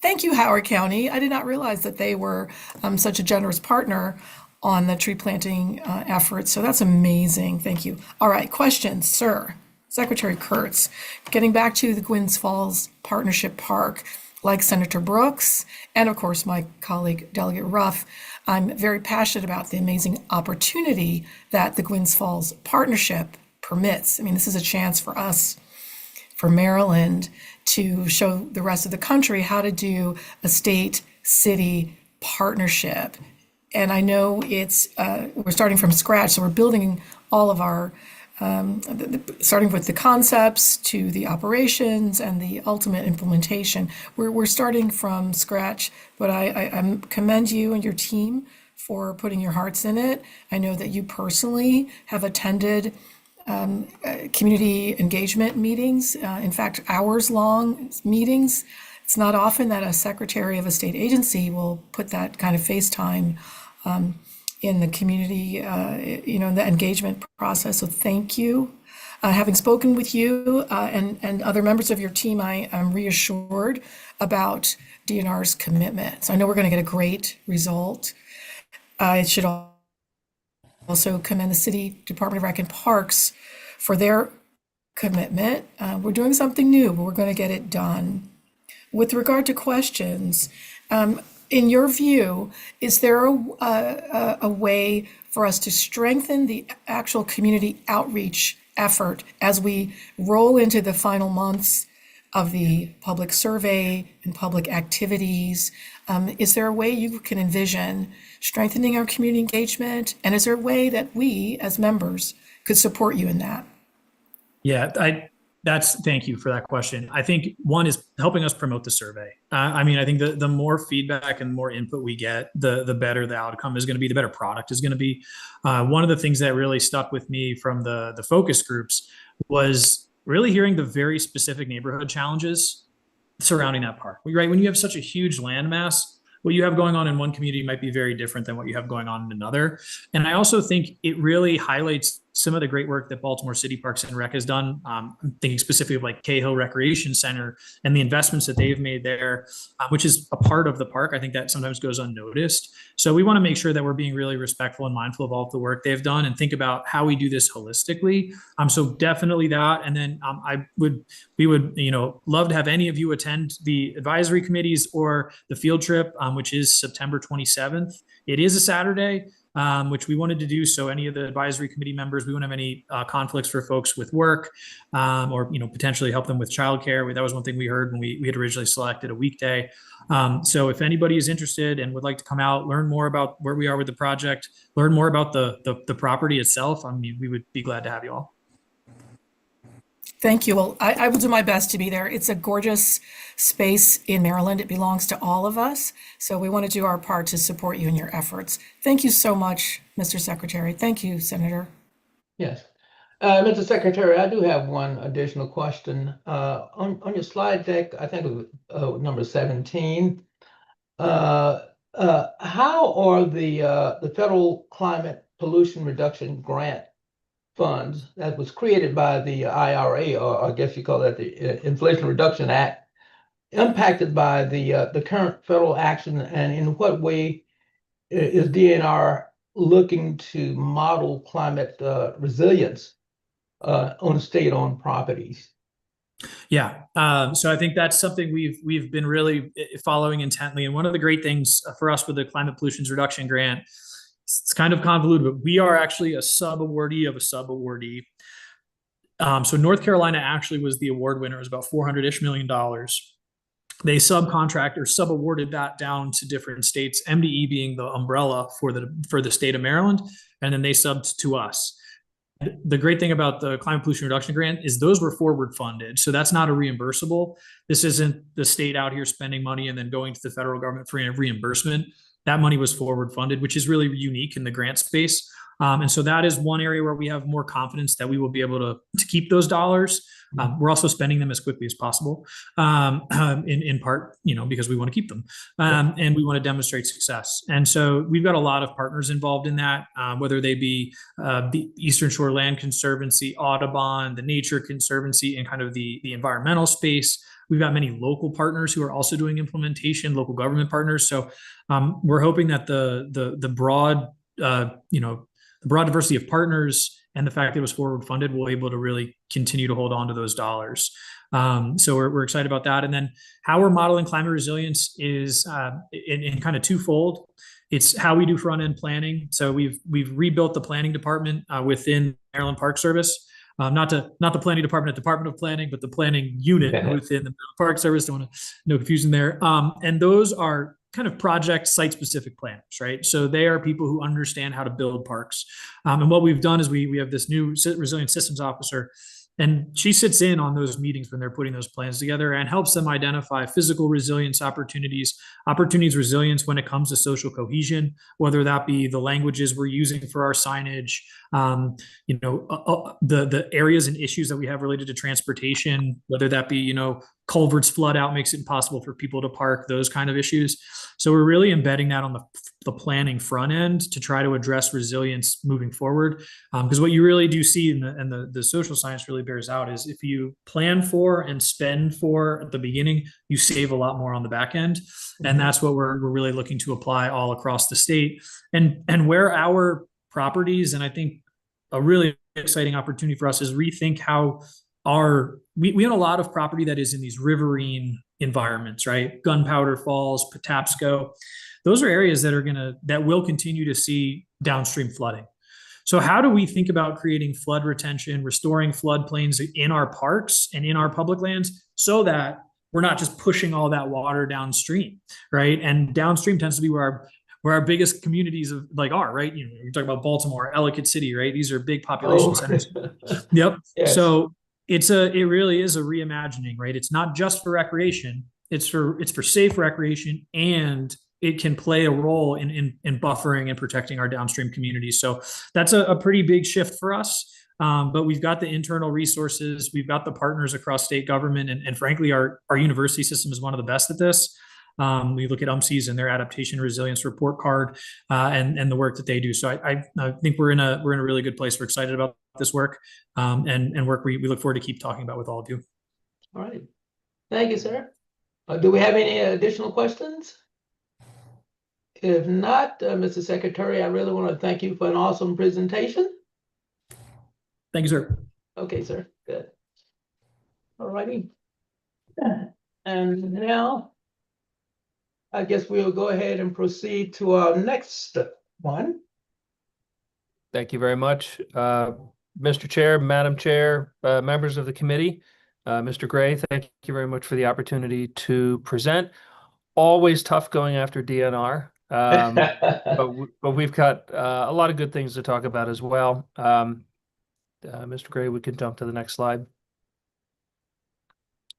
thank you, Howard County. I did not realize that they were such a generous partner on the tree planting efforts. So that's amazing. Thank you. All right, questions, sir. Secretary Kurtz, getting back to the Gwynns Falls Partnership Park, like Senator Brooks and of course my colleague Delegate Ruff, I'm very passionate about the amazing opportunity that the Gwynns Falls Partnership permits. I mean, this is a chance for us, for Maryland, to show the rest of the country how to do a state-city partnership. And I know it's we're starting from scratch, so we're building all of our starting with the concepts to the operations and the ultimate implementation. We're starting from scratch, but I commend you and your team for putting your hearts in it. I know that you personally have attended community engagement meetings, in fact, hours-long meetings. It's not often that a secretary of a state agency will put that kind of face time in the community, in the engagement process. So thank you. Having spoken with you and other members of your team, I'm reassured about DNR's commitment. So I know we're going to get a great result. I should also commend the City Department of Rec and Parks for their commitment. We're doing something new, but we're going to get it done. With regard to questions, in your view, is there a way for us to strengthen the actual community outreach effort as we roll into the final months of the public survey and public activities? Is there a way you can envision strengthening our community engagement? And is there a way that we as members could support you in that? Yeah, thank you for that question. I think one is helping us promote the survey. I think the more feedback and more input we get, the better the outcome is going to be, the better product is going to be. One of the things that really stuck with me from the focus groups was really hearing the very specific neighborhood challenges surrounding that park. Right? When you have such a huge landmass, what you have going on in one community might be very different than what you have going on in another. And I also think it really highlights some of the great work that Baltimore City Parks and Rec has done. I'm thinking specifically of like Cahill Recreation Center and the investments that they've made there, which is a part of the park. I think that sometimes goes unnoticed. So we want to make sure that we're being really respectful and mindful of all of the work they've done and think about how we do this holistically. So definitely that. And then we would love to have any of you attend the advisory committees or the field trip, which is September 27th. It is a Saturday. Which we wanted to do. So any of the advisory committee members, we wouldn't have any conflicts for folks with work or, potentially help them with childcare. That was one thing we heard when we had originally selected a weekday. So if anybody is interested and would like to come out, learn more about where we are with the project, learn more about the property itself, we would be glad to have you all. Thank you. Well, I will do my best to be there. It's a gorgeous space in Maryland. It belongs to all of us. So we want to do our part to support you in your efforts. Thank you so much, Mr. Secretary. Thank you, Senator. Yes. Mr. Secretary, I do have one additional question. On your slide deck, I think it was number 17, how are the federal climate pollution reduction grant funds that was created by the IRA, or I guess you call that the Inflation Reduction Act, impacted by the current federal action, and in what way is DNR looking to model climate resilience on state-owned properties? Yeah. So I think that's something we've been really following intently. And one of the great things for us with the Climate Pollution Reduction Grant, it's kind of convoluted, but we are actually a sub-awardee of a sub-awardee. So North Carolina actually was the award winner. It was about $400-ish million. They subcontract or sub-awarded that down to different states, MDE being the umbrella for the state of Maryland, and then they subbed to us. the great thing about the climate pollution reduction grant is those were forward funded. So that's not a reimbursable. This isn't the state out here spending money and then going to the federal government for reimbursement. That money was forward funded, which is really unique in the grant space. And so that is one area where we have more confidence that we will be able to keep those dollars. We're also spending them as quickly as possible, in part, because we want to keep them, and we want to demonstrate success. And so we've got a lot of partners involved in that, whether they be the Eastern Shore Land Conservancy, Audubon, the Nature Conservancy, and kind of the environmental space. We've got many local partners who are also doing implementation, local government partners. So we're hoping that the broad, the broad diversity of partners and the fact that it was forward funded, we'll be able to really continue to hold on to those dollars. So we're excited about that. And then how we're modeling climate resilience is in kind of twofold. It's how we do front end planning. So we've rebuilt the planning department within Maryland Park Service. Not the planning department at Department of Planning, but the planning unit within the Maryland Park Service. Don't want to, no confusion there. And those are kind of project site-specific planners, right? So they are people who understand how to build parks. And what we've done is we have this new resilient systems officer, and she sits in on those meetings when they're putting those plans together and helps them identify physical resilience opportunities resilience when it comes to social cohesion, whether that be the languages we're using for our signage, the areas and issues that we have related to transportation, whether that be, culverts flood out makes it impossible for people to park, those kind of issues. So we're really embedding that on the planning front end to try to address resilience moving forward. Because what you really do see, and the social science really bears out, is if you plan for and spend for at the beginning, you save a lot more on the back end. And that's what we're really looking to apply all across the state. And where our properties, and I think a really exciting opportunity for us is rethink how we own a lot of property that is in these riverine environments, right? Gunpowder Falls, Patapsco. Those are areas that will continue to see downstream flooding. So how do we think about creating flood retention, restoring floodplains in our parks and in our public lands so that we're not just pushing all that water downstream, right? And downstream tends to be where our biggest communities are, right? You're talking about Baltimore, Ellicott City, right? These are big population centers. Yep. Yes. So it really is a reimagining, right? It's not just for recreation. It's for safe recreation, and it can play a role in buffering and protecting our downstream communities. So that's a pretty big shift for us. But we've got the internal resources, we've got the partners across state government, and frankly, our university system is one of the best at this. We look at UMCs and their adaptation resilience report card, and the work that they do. So I think we're in a really good place. We're excited about this work, and work we look forward to keep talking about with all of you. All right. Thank you, sir. Do we have any additional questions? If not, Mr. Secretary, I really want to thank you for an awesome presentation. Thank you, sir. Okay, sir. Good. All righty. And now, I guess we'll go ahead and proceed to our next one. Thank you very much. Mr. Chair, Madam Chair, members of the committee, Mr. Gray, thank you very much for the opportunity to present. Always tough going after DNR, but we've got a lot of good things to talk about as well. Mr. Gray, we can jump to the next slide.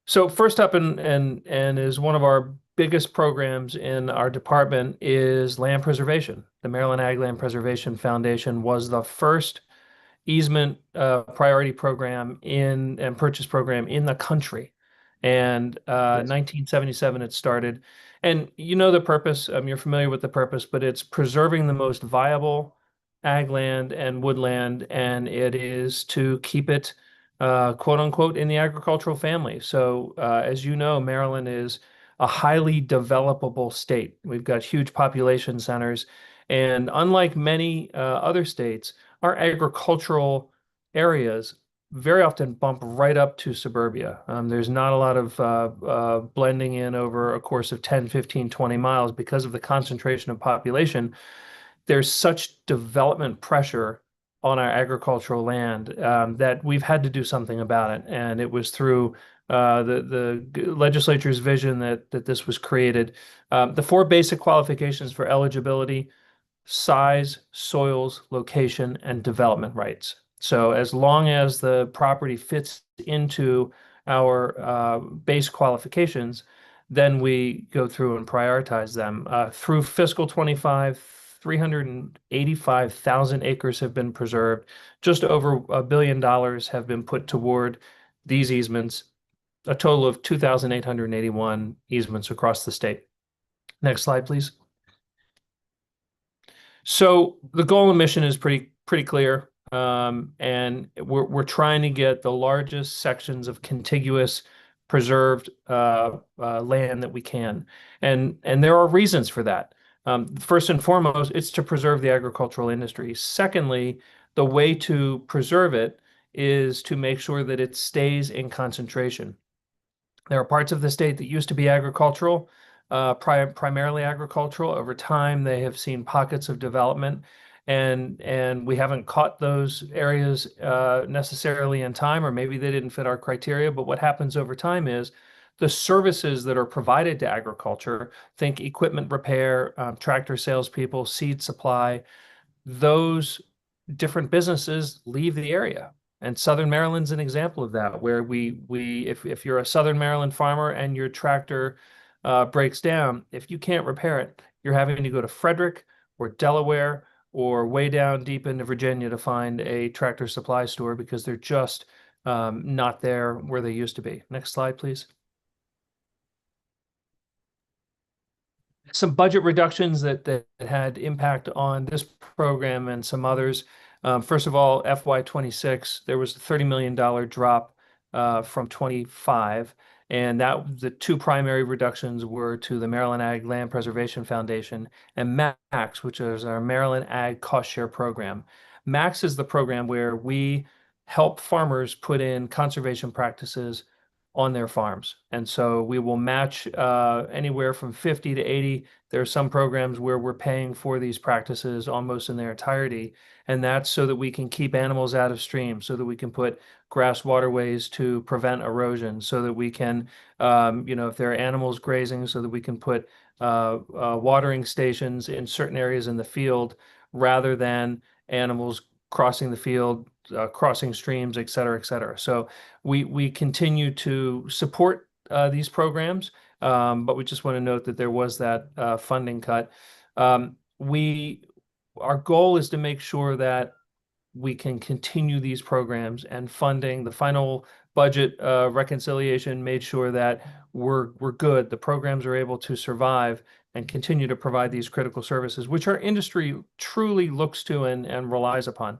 So first up, and is one of our biggest programs in our department, is land preservation. The Maryland Ag Land Preservation Foundation was the first easement priority program and purchase program in the country. And 1977 it started. And the purpose, you're familiar with the purpose, but it's preserving the most viable ag land and woodland, and it is to keep it quote unquote in the agricultural family. So as you know, Maryland is a highly developable state. We've got huge population centers, and unlike many other states, our agricultural areas very often bump right up to suburbia. There's not a lot of blending in over a course of 10, 15, 20 miles because of the concentration of population. There's such development pressure on our agricultural land that we've had to do something about it. And it was through the legislature's vision that this was created. The 4 basic qualifications for eligibility: size, soils, location, and development rights. So as long as the property fits into our base qualifications, then we go through and prioritize them. Through fiscal 25, 385,000 acres have been preserved. Just over $1 billion have been put toward these easements, a total of 2,881 easements across the state. Next slide, please. So the goal and mission is pretty clear, and we're trying to get the largest sections of contiguous preserved land that we can, and there are reasons for that. First and foremost, it's to preserve the agricultural industry. Secondly, the way to preserve it is to make sure that it stays in concentration. There are parts of the state that used to be agricultural, primarily agricultural. Over time, they have seen pockets of development, and we haven't caught those areas necessarily in time, or maybe they didn't fit our criteria. But what happens over time is the services that are provided to agriculture, think equipment repair, tractor salespeople, seed supply, those different businesses leave the area. And Southern Maryland's an example of that, where if you're a Southern Maryland farmer and your tractor breaks down, if you can't repair it, you're having to go to Frederick or Delaware or way down deep into Virginia to find a tractor supply store because they're just not there where they used to be. Next slide, please. Some budget reductions that had impact on this program and some others. First of all, FY26, there was a $30 million drop from 25, and the two primary reductions were to the Maryland Ag Land Preservation Foundation and MAX, which is our Maryland Ag Cost Share Program. MAX is the program where we help farmers put in conservation practices on their farms. And so we will match anywhere from 50 to 80. There are some programs where we're paying for these practices almost in their entirety. And that's so that we can keep animals out of streams, so that we can put grass waterways to prevent erosion, so that we can, if there are animals grazing, so that we can put watering stations in certain areas in the field rather than animals crossing the field, crossing streams, et cetera, et cetera. So we continue to support these programs, but we just want to note that there was that funding cut. Our goal is to make sure that we can continue these programs, and funding. The final budget reconciliation made sure that we're good. The programs are able to survive and continue to provide these critical services, which our industry truly looks to and relies upon.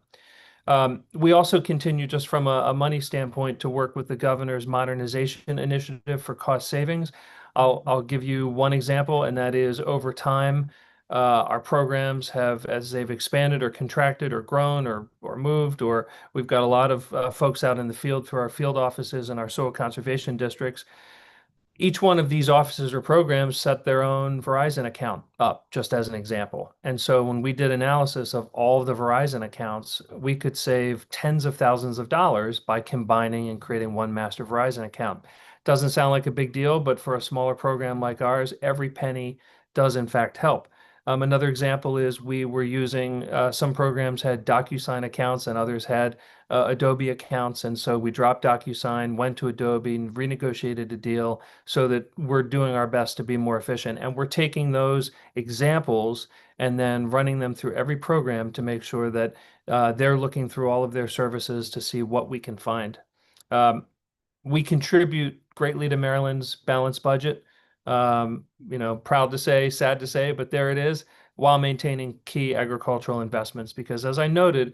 We also continue, just from a money standpoint, to work with the governor's modernization initiative for cost savings. I'll give you one example, and that is over time, our programs have, as they've expanded or contracted or grown or moved, or we've got a lot of folks out in the field through our field offices and our soil conservation districts. Each one of these offices or programs set their own Verizon account up, just as an example. And so when we did analysis of all of the Verizon accounts, we could save tens of thousands of dollars by combining and creating one master Verizon account. Doesn't sound like a big deal, but for a smaller program like ours, every penny does in fact help. Another example is we were using, some programs had DocuSign accounts and others had Adobe accounts. And so we dropped DocuSign, went to Adobe and renegotiated a deal so that we're doing our best to be more efficient. And we're taking those examples and then running them through every program to make sure that they're looking through all of their services to see what we can find. We contribute greatly to Maryland's balanced budget. Proud to say, sad to say, but there it is, while maintaining key agricultural investments. Because as I noted,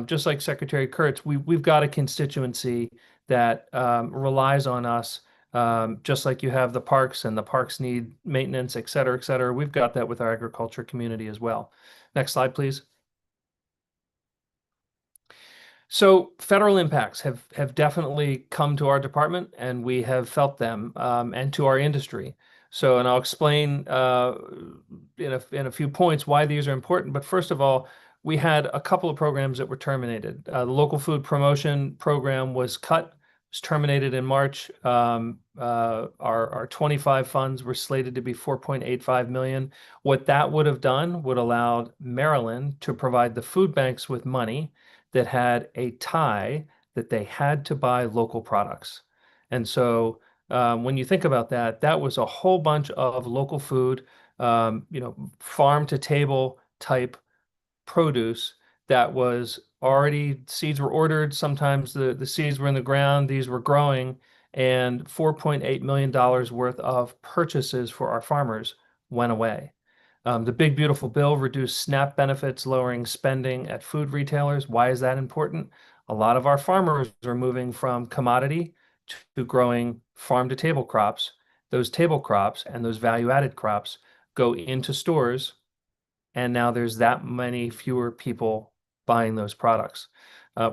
just like Secretary Kurtz, we've got a constituency that relies on us, just like you have the parks, and the parks need maintenance, et cetera, et cetera. We've got that with our agriculture community as well. Next slide, please. So federal impacts have definitely come to our department, and we have felt them, and to our industry. So, and I'll explain in a few points why these are important. But first of all, we had a couple of programs that were terminated. The local food promotion program was terminated in March. Our 25 funds were slated to be 4.85 million. What that would have done would allowed Maryland to provide the food banks with money that had a tie that they had to buy local products. And so when you think about that, that was a whole bunch of local food, farm to table type produce that was already, seeds were ordered. Sometimes the seeds were in the ground, these were growing, and $4.8 million worth of purchases for our farmers went away. The big beautiful bill reduced SNAP benefits, lowering spending at food retailers. Why is that important? A lot of our farmers are moving from commodity to growing farm to table crops. Those table crops and those value added crops go into stores, and now there's that many fewer people buying those products.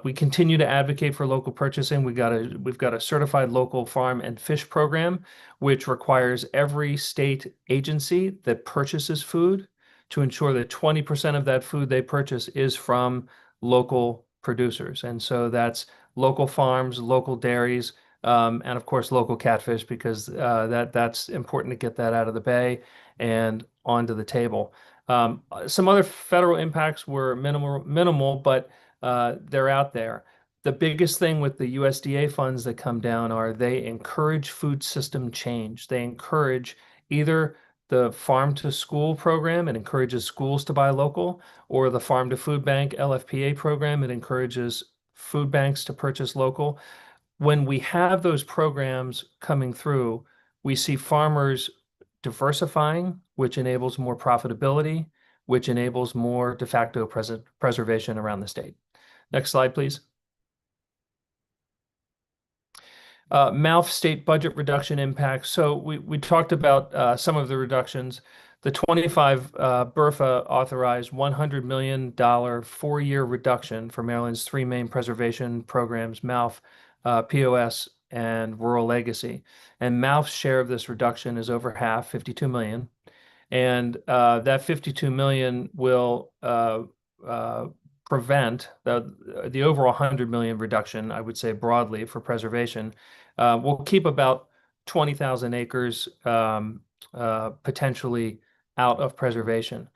We continue to advocate for local purchasing. We've got a certified local farm and fish program, which requires every state agency that purchases food to ensure that 20% of that food they purchase is from local producers. And so that's local farms, local dairies, and of course local catfish, because that's important to get that out of the bay and onto the table. Some other federal impacts were minimal, but they're out there. The biggest thing with the USDA funds that come down are they encourage food system change. They encourage either the farm to school program, it encourages schools to buy local, or the farm to food bank LFPA program, it encourages food banks to purchase local. When we have those programs coming through, we see farmers diversifying, which enables more profitability, which enables more de facto preservation around the state. Next slide, please. MALF state budget reduction impacts. So we talked about some of the reductions. The 25 BRFA authorized $100 million 4-year reduction for Maryland's 3 main preservation programs, MALF, POS, and Rural Legacy. And MALF's share of this reduction is over half, 52 million. And that 52 million will prevent the over 100 million reduction, I would say broadly for preservation. We'll keep about 20,000 acres potentially out of preservation.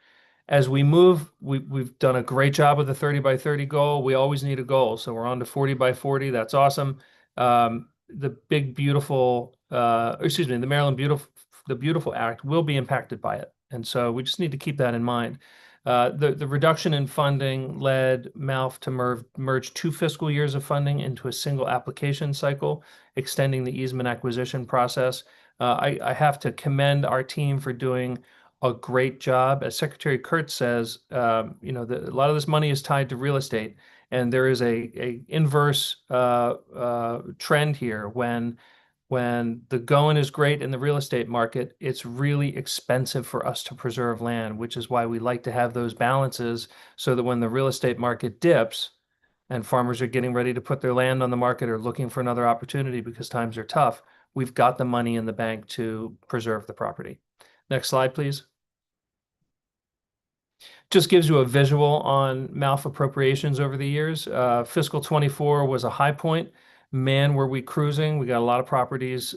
As we move, we've done a great job with the 30 by 30 goal. We always need a goal. So we're on to 40 by 40. That's awesome. The big, beautiful, the Maryland Beautiful Act will be impacted by it. And so we just need to keep that in mind. The reduction in funding led MALF to merge 2 fiscal years of funding into a single application cycle, extending the easement acquisition process. I have to commend our team for doing a great job. As Secretary Kurtz says, a lot of this money is tied to real estate, and there is a inverse trend here. When the going is great in the real estate market, it's really expensive for us to preserve land, which is why we like to have those balances so that when the real estate market dips and farmers are getting ready to put their land on the market or looking for another opportunity because times are tough, we've got the money in the bank to preserve the property. Next slide, please. Just gives you a visual on MALF appropriations over the years. Fiscal 24 was a high point. Man, were we cruising. We got a lot of properties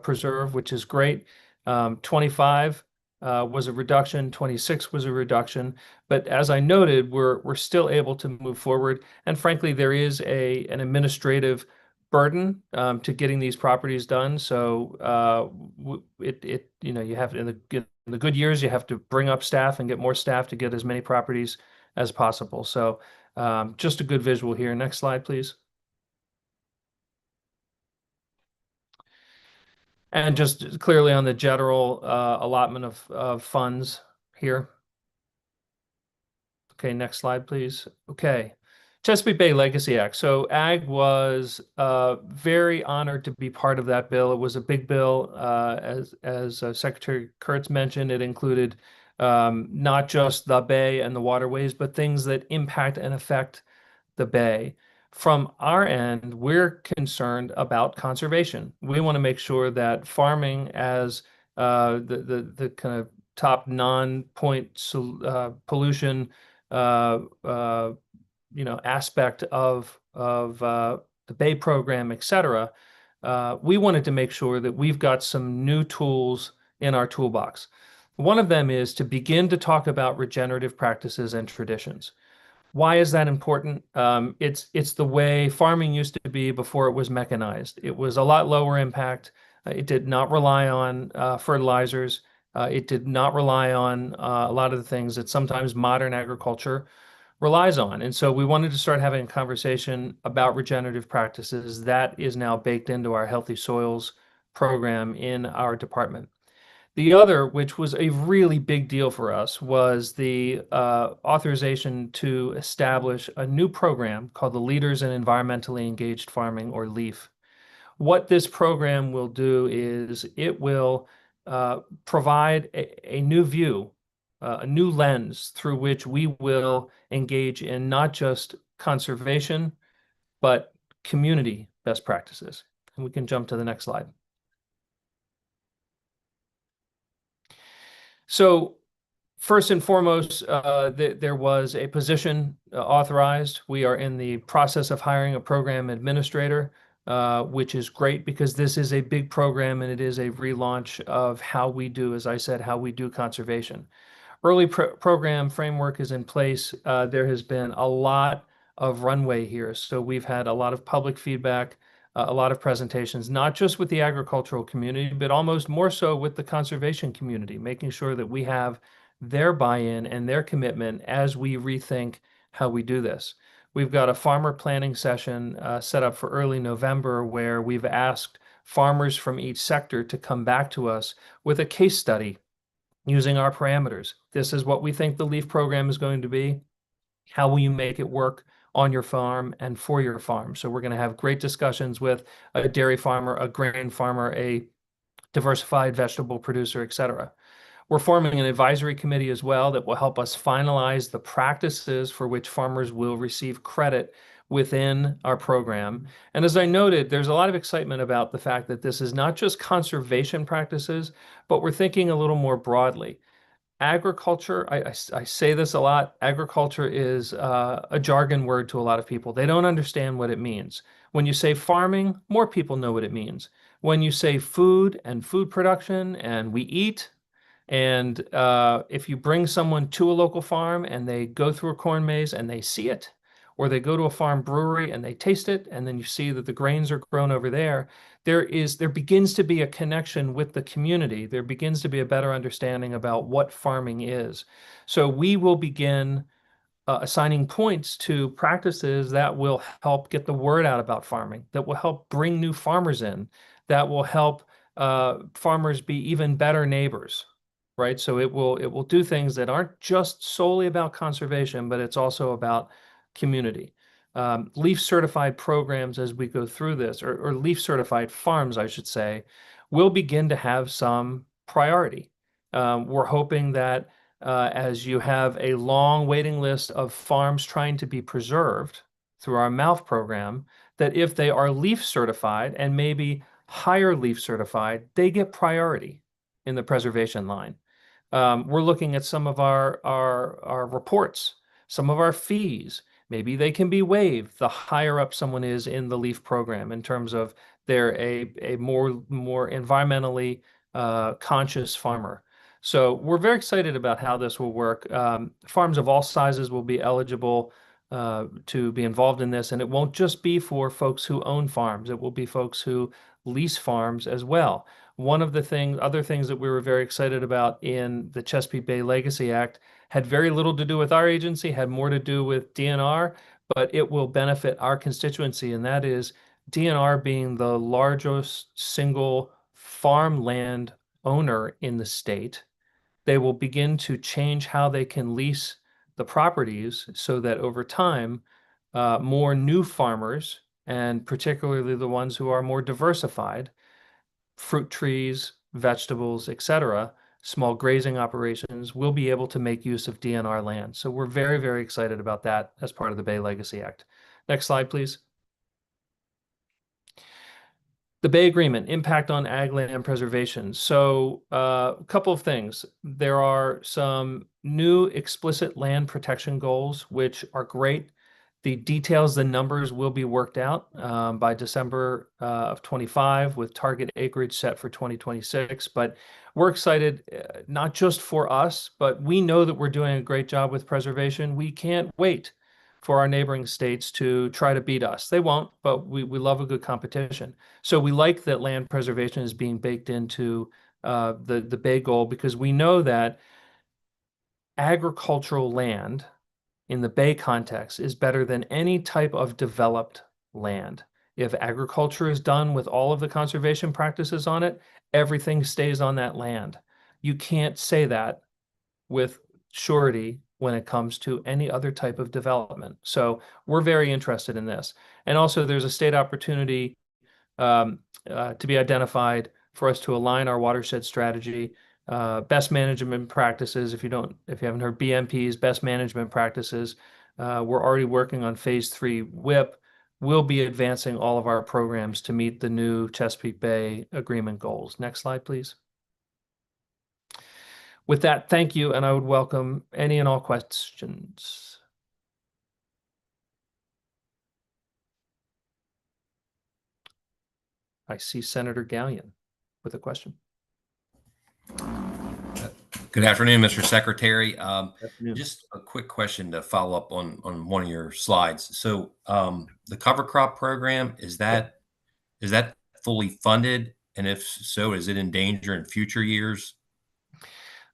preserved, which is great. 25 was a reduction. 26 was a reduction. But as I noted, we're still able to move forward. And frankly, there is an administrative burden to getting these properties done. So you have in the good years, you have to bring up staff and get more staff to get as many properties as possible. So just a good visual here. Next slide, please. And just clearly on the general allotment of funds here. Okay, next slide, please. Okay, Chesapeake Bay Legacy Act. So Ag was very honored to be part of that bill. It was a big bill. As Secretary Kurtz mentioned, it included not just the bay and the waterways, but things that impact and affect the bay. From our end, we're concerned about conservation. We want to make sure that farming as the kind of top non-point pollution aspect of the Bay program, et cetera, we wanted to make sure that we've got some new tools in our toolbox. One of them is to begin to talk about regenerative practices and traditions. Why is that important? It's the way farming used to be before it was mechanized. It was a lot lower impact. It did not rely on fertilizers. It did not rely on a lot of the things that sometimes modern agriculture relies on. And so we wanted to start having a conversation about regenerative practices. That is now baked into our Healthy Soils program in our department. The other, which was a really big deal for us, was the authorization to establish a new program called the Leaders in Environmentally Engaged Farming, or LEAF. What this program will do is it will provide a new view, a new lens through which we will engage in not just conservation, but community best practices. And we can jump to the next slide. So first and foremost, there was a position authorized. We are in the process of hiring a program administrator, which is great because this is a big program and it is a relaunch of how we do, as I said, how we do conservation. Early program framework is in place. There has been a lot of runway here. So we've had a lot of public feedback, a lot of presentations, not just with the agricultural community, but almost more so with the conservation community, making sure that we have their buy-in and their commitment as we rethink how we do this. We've got a farmer planning session set up for early November where we've asked farmers from each sector to come back to us with a case study using our parameters. This is what we think the LEAF program is going to be. How will you make it work on your farm and for your farm? So we're going to have great discussions with a dairy farmer, a grain farmer, a diversified vegetable producer, et cetera. We're forming an advisory committee as well that will help us finalize the practices for which farmers will receive credit within our program. And as I noted, there's a lot of excitement about the fact that this is not just conservation practices, but we're thinking a little more broadly. Agriculture, I say this a lot, agriculture is a jargon word to a lot of people. They don't understand what it means. When you say farming, more people know what it means. When you say food and food production and we eat, and if you bring someone to a local farm and they go through a corn maze and they see it, or they go to a farm brewery and they taste it, and then you see that the grains are grown over there, there begins to be a connection with the community. There begins to be a better understanding about what farming is. So we will begin assigning points to practices that will help get the word out about farming, that will help bring new farmers in, that will help farmers be even better neighbors. Right, so it will do things that aren't just solely about conservation, but it's also about community. LEAF certified programs as we go through this, or LEAF certified farms, I should say, will begin to have some priority. We're hoping that as you have a long waiting list of farms trying to be preserved through our MOUth program, that if they are LEAF certified and maybe higher LEAF certified, they get priority in the preservation line. We're looking at some of our reports, some of our fees. Maybe they can be waived the higher up someone is in the LEAF program in terms of they're a more environmentally conscious farmer. So we're very excited about how this will work. Farms of all sizes will be eligible to be involved in this, and it won't just be for folks who own farms. It will be folks who lease farms as well. One of the other things that we were very excited about in the Chesapeake Bay Legacy Act had very little to do with our agency, had more to do with DNR, but it will benefit our constituency, and that is DNR being the largest single farmland owner in the state. They will begin to change how they can lease the properties so that over time, more new farmers, and particularly the ones who are more diversified, fruit trees, vegetables, etc., small grazing operations will be able to make use of DNR land. So we're very, very excited about that as part of the Bay Legacy Act. Next slide, please. The Bay Agreement, impact on ag land preservation. So a couple of things. There are some new explicit land protection goals, which are great. The details, the numbers will be worked out by December of 25 with target acreage set for 2026. But we're excited, not just for us, but we know that we're doing a great job with preservation. We can't wait for our neighboring states to try to beat us. They won't, but we love a good competition. So we like that land preservation is being baked into the Bay goal, because we know that agricultural land in the Bay context is better than any type of developed land. If agriculture is done with all of the conservation practices on it, everything stays on that land. You can't say that with surety when it comes to any other type of development. So we're very interested in this. And also there's a state opportunity to be identified for us to align our watershed strategy, best management practices. If you haven't heard BMP's best management practices, we're already working on phase 3 WIP. We'll be advancing all of our programs to meet the new Chesapeake Bay Agreement goals. Next slide, please. With that, thank you, and I would welcome any and all questions. I see Senator Gallion with a question. Good afternoon, Mr. Secretary. Afternoon. Just a quick question to follow up on one of your slides. So the cover crop program, is that fully funded? And if so, is it in danger in future years?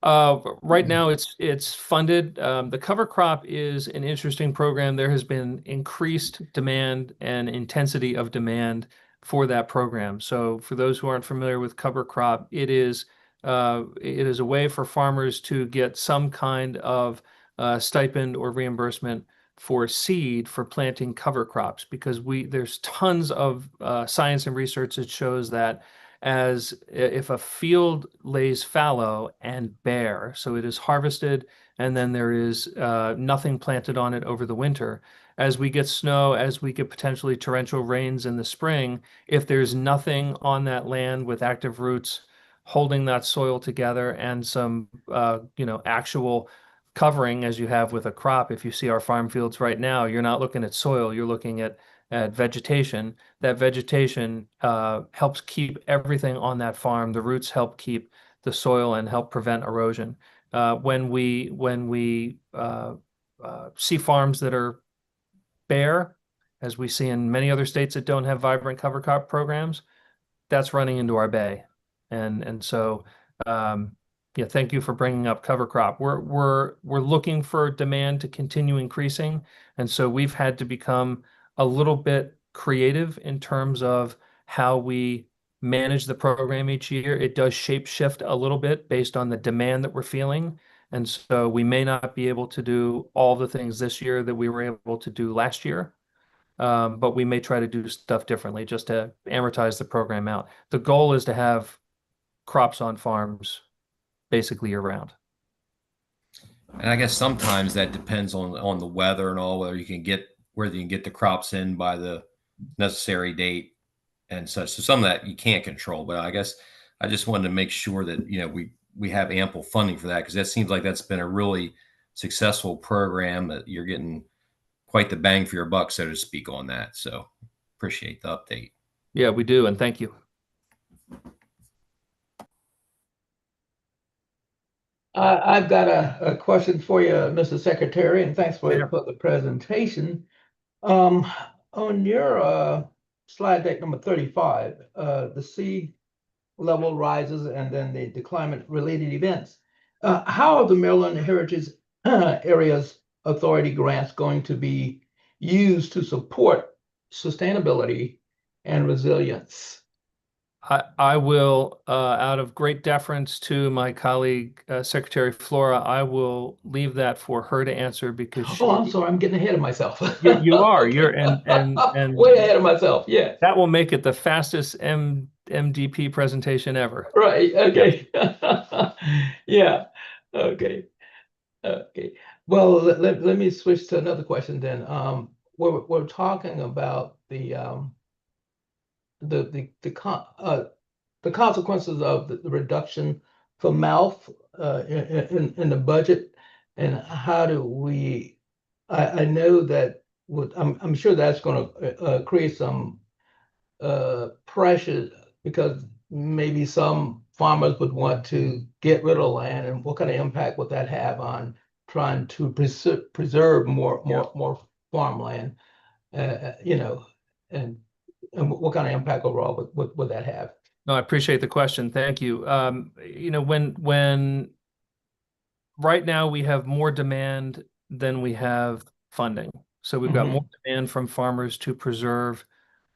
Right now it's funded. The cover crop is an interesting program. There has been increased demand and intensity of demand for that program. So for those who aren't familiar with cover crop, it is a way for farmers to get some kind of stipend or reimbursement for seed for planting cover crops, because there's tons of science and research that shows that as if a field lays fallow and bare, so it is harvested and then there is nothing planted on it over the winter. As we get snow, as we get potentially torrential rains in the spring, if there's nothing on that land with active roots holding that soil together and some actual covering, as you have with a crop, if you see our farm fields right now, you're not looking at soil, you're looking at vegetation. That vegetation helps keep everything on that farm. The roots help keep the soil and help prevent erosion. When we see farms that are bare, as we see in many other states that don't have vibrant cover crop programs, that's running into our bay. And so yeah, thank you for bringing up cover crop. We're looking for demand to continue increasing, and so we've had to become a little bit creative in terms of how we manage the program each year. It does shape shift a little bit based on the demand that we're feeling. And so we may not be able to do all the things this year that we were able to do last year, but we may try to do stuff differently just to amortize the program out. The goal is to have crops on farms basically year round. And I guess sometimes that depends on the weather and all, whether you can get the crops in by the necessary date and such. So some of that you can't control, but I guess I just wanted to make sure that, we have ample funding for that, because that seems like that's been a really successful program, that you're getting quite the bang for your buck, so to speak, on that. So appreciate the update. Yeah, we do. And thank you. I've got a question for you, Mr. Secretary, and thanks for the presentation. On your slide deck number 35, the sea level rises and then the climate-related events. How are the Maryland Heritage Areas Authority grants going to be used to support sustainability and resilience? I will, out of great deference to my colleague, Secretary Flora, I will leave that for her to answer, because I'm sorry, I'm getting ahead of myself. you are. You're and way ahead of myself. Yeah. That will make it the fastest MDP presentation ever. Right. Okay. Yeah. Okay. Okay. Well, let me switch to another question then. We're talking about the consequences of the reduction for mouth in the budget, and how do we? I know that I'm sure that's going to create some pressure, because maybe some farmers would want to get rid of land, and what kind of impact would that have on trying to preserve more farmland, you know, and what kind of impact overall would that have? No, I appreciate the question. Thank you. You know, when right now we have more demand than we have funding. So we've got Mhm. more demand from farmers to preserve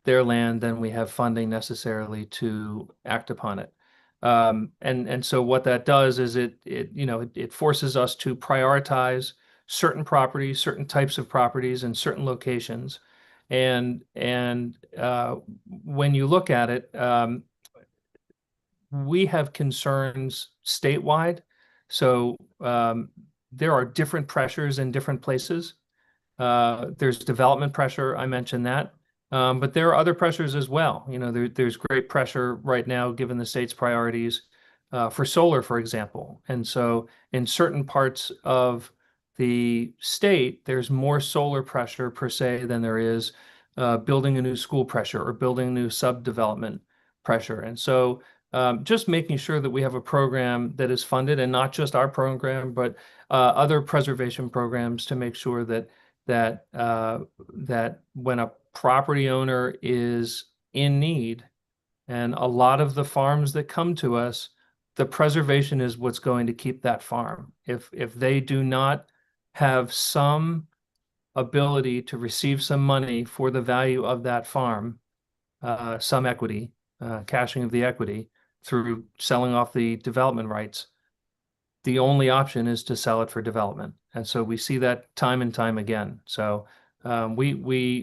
their land than we have funding necessarily to act upon it. And so what that does is it forces us to prioritize certain properties, certain types of properties in certain locations. And when you look at it, we have concerns statewide. So there are different pressures in different places. There's development pressure, I mentioned that. But there are other pressures as well. You know, there's great pressure right now, given the state's priorities for solar, for example. And so in certain parts of the state, there's more solar pressure per se than there is building a new school pressure or building new subdevelopment pressure. And so just making sure that we have a program that is funded, and not just our program, but other preservation programs, to make sure that when a property owner is in need, and a lot of the farms that come to us, the preservation is what's going to keep that farm. If they do not have some ability to receive some money for the value of that farm, some equity, cashing of the equity through selling off the development rights, the only option is to sell it for development. And so we see that time and time again. So while we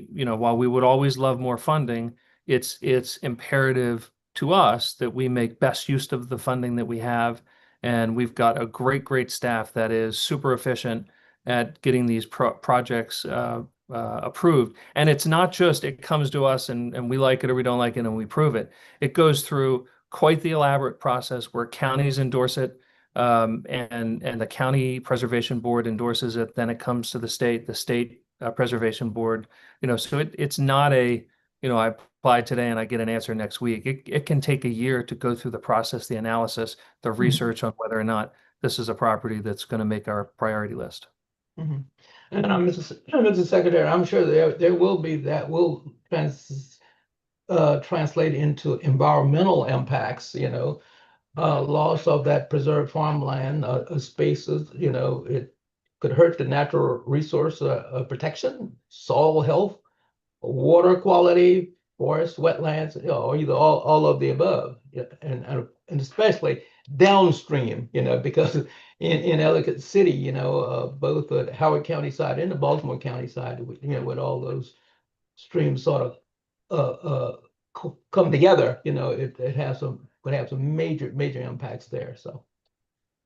would always love more funding, it's imperative to us that we make best use of the funding that we have. And we've got a great staff that is super efficient at getting these projects approved. And it's not just it comes to us and we like it or we don't like it and we prove it. It goes through quite the elaborate process where counties endorse it, and the county preservation board endorses it. Then it comes to the state preservation board. So it's not I applied today and I get an answer next week. It can take a year to go through the process, the analysis, the research on whether or not this is a property that's going to make our priority list. Mhm. And Mrs. Secretary, I'm sure there will be that will translate into environmental impacts, loss of that preserved farmland spaces, it could hurt the natural resource protection, soil health, water quality, forest, wetlands, or either all of the above. Yeah, and especially downstream, because in Ellicott City, both the Howard County side and the Baltimore County side, with all those streams sort of come together, it would have some major impacts there. So,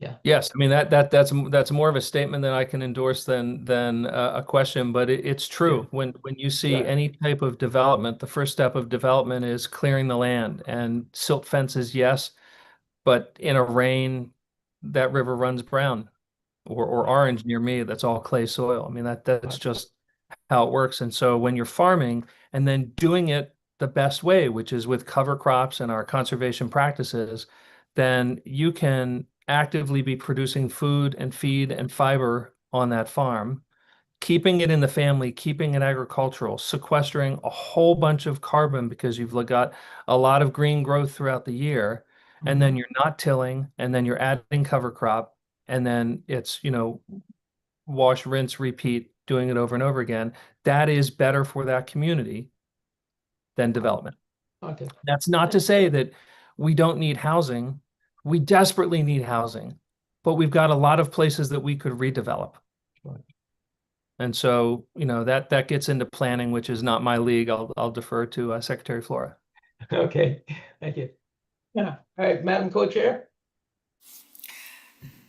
yeah. Yes, I mean that's more of a statement that I can endorse than a question, but it's true. Yeah. When you see Right. any type of development, the first step of development is clearing the land, and silt fences, yes, but in a rain, that river runs brown or orange near me. That's all clay soil. I mean that's just how it works. And so when you're farming and then doing it the best way, which is with cover crops and our conservation practices, then you can actively be producing food and feed and fiber on that farm, keeping it in the family, keeping it agricultural, sequestering a whole bunch of carbon because you've got a lot of green growth throughout the year. And then you're not tilling, and then you're adding cover crop, and then it's, wash, rinse, repeat, doing it over and over again. That is better for that community than development. Okay. That's not to say that we don't need housing. We desperately need housing, but we've got a lot of places that we could redevelop. Right. And so, that gets into planning, which is not my league. I'll defer to Secretary Flora. Okay, thank you. Yeah, all right, Madam Co-Chair.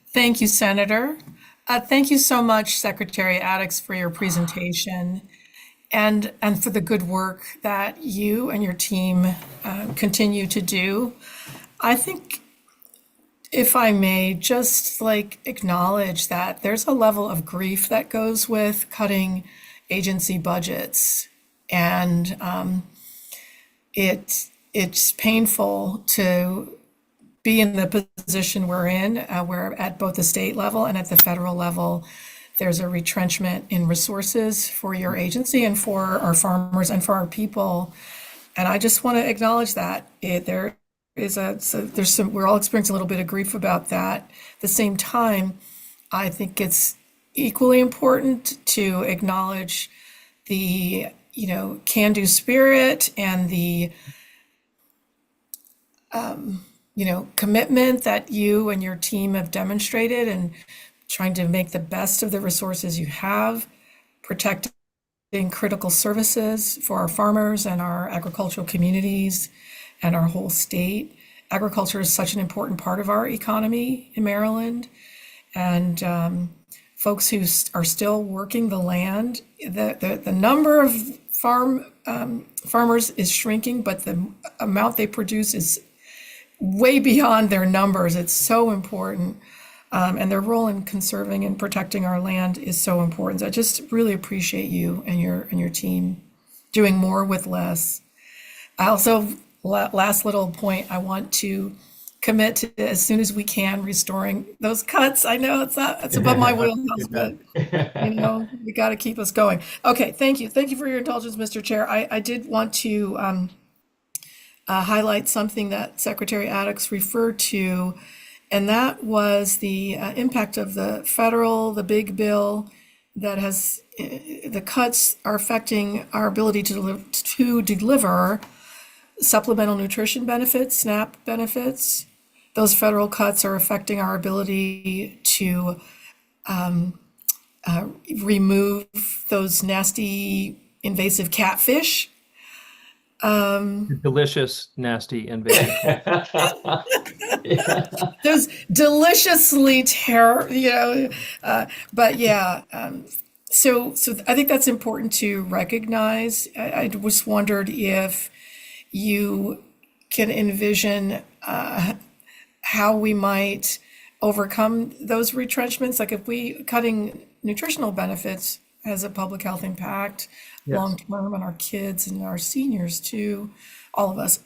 Thank you, Senator. Thank you so much, Secretary Addix, for your presentation and for the good work that you and your team continue to do. I think, if I may, just acknowledge that there's a level of grief that goes with cutting agency budgets, and it's painful to be in the position we're in, where at both the state level and at the federal level, there's a retrenchment in resources for your agency and for our farmers and for our people. And I just want to acknowledge that there is we're all experiencing a little bit of grief about that. At the same time, I think it's equally important to acknowledge the, can-do spirit and the, commitment that you and your team have demonstrated and trying to make the best of the resources you have, protecting critical services for our farmers and our agricultural communities and our whole state. Agriculture is such an important part of our economy in Maryland. And folks who are still working the land, the number of farmers is shrinking, but the amount they produce is way beyond their numbers. It's so important. And their role in conserving and protecting our land is so important. I just really appreciate you and your team doing more with less. I also, last little point, I want to commit to, as soon as we can, restoring those cuts. I know it's above my wheelhouse, but we got to keep us going. Okay, thank you for your indulgence, Mr. Chair. I did want to highlight something that Secretary Addicks referred to, and that was the impact of the big bill that has, the cuts are affecting our ability to deliver supplemental nutrition benefits, SNAP benefits. Those federal cuts are affecting our ability to remove those nasty invasive catfish. Delicious, nasty, invasive. Those deliciously but yeah. So I think that's important to recognize. I just wondered if you can envision how we might overcome those retrenchments. Like if we cutting nutritional benefits has a public health impact long term on our kids and our seniors too, all of us.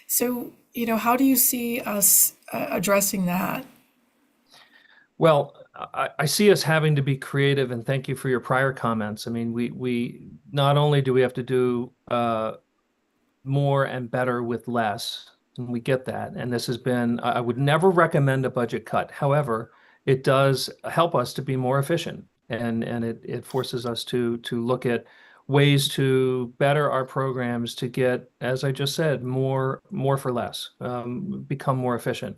So, how do you see us addressing that? Well, I see us having to be creative, and thank you for your prior comments. I mean, we not only do we have to do more and better with less, and we get that. And this has been, I would never recommend a budget cut. However, it does help us to be more efficient, and it forces us to look at ways to better our programs to get, as I just said, more for less, become more efficient.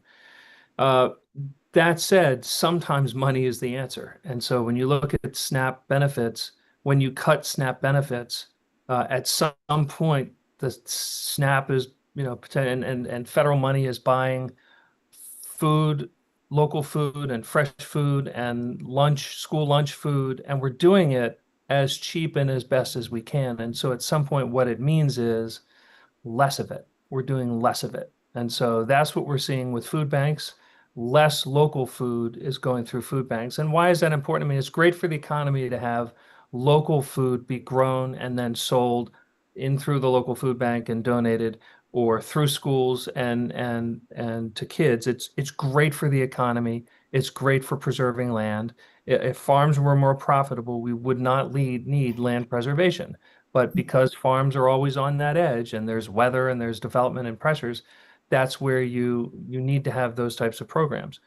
That said, sometimes money is the answer. And so when you look at SNAP benefits, when you cut SNAP benefits, at some point, the SNAP is, and federal money is buying food, local food and fresh food and school lunch food, and we're doing it as cheap and as best as we can. And so at some point, what it means is less of it. We're doing less of it. And so that's what we're seeing with food banks. Less local food is going through food banks. And why is that important? I mean, it's great for the economy to have local food be grown and then sold in through the local food bank and donated, or through schools and to kids. It's great for the economy. It's great for preserving land. If farms were more profitable, we would not need land preservation. But because farms are always on that edge, and there's weather and there's development and pressures, that's where you need to have those types of programs.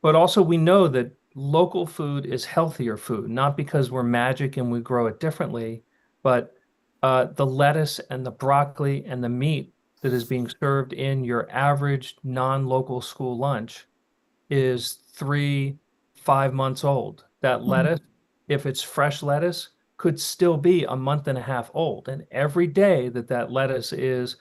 But also, we know that local food is healthier food, not because we're magic and we grow it differently, but the lettuce and the broccoli and the meat that is being served in your average non-local school lunch is 3-5 months old. That lettuce, if it's fresh lettuce, could still be a month and a half old. And every day that lettuce is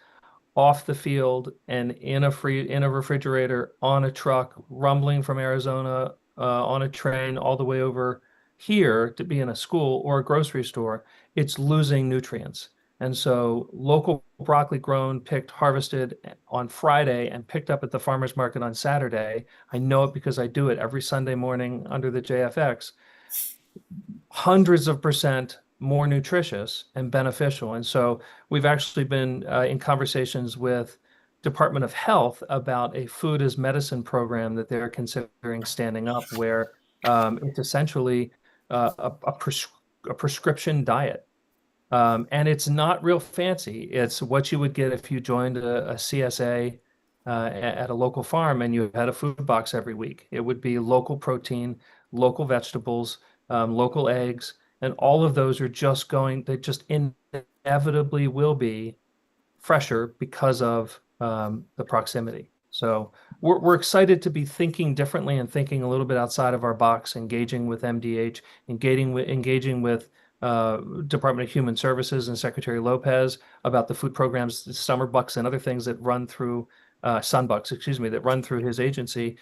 off the field and in a refrigerator, on a truck, rumbling from Arizona, on a train all the way over here to be in a school or a grocery store, it's losing nutrients. And so local broccoli grown, picked, harvested on Friday and picked up at the farmer's market on Saturday, I know it because I do it every Sunday morning under the JFX, hundreds of % more nutritious and beneficial. And so we've actually been in conversations with Department of Health about a food as medicine program that they're considering standing up, where it's essentially a prescription diet. And it's not real fancy. It's what you would get if you joined a CSA at a local farm and you had a food box every week. It would be local protein, local vegetables, local eggs, and all of those are they just inevitably will be fresher because of the proximity. So we're excited to be thinking differently and thinking a little bit outside of our box, engaging with MDH, engaging with Department of Human Services and Secretary Lopez about the food programs, summer bucks and other things that run through sunbucks, excuse me, that run through his agency.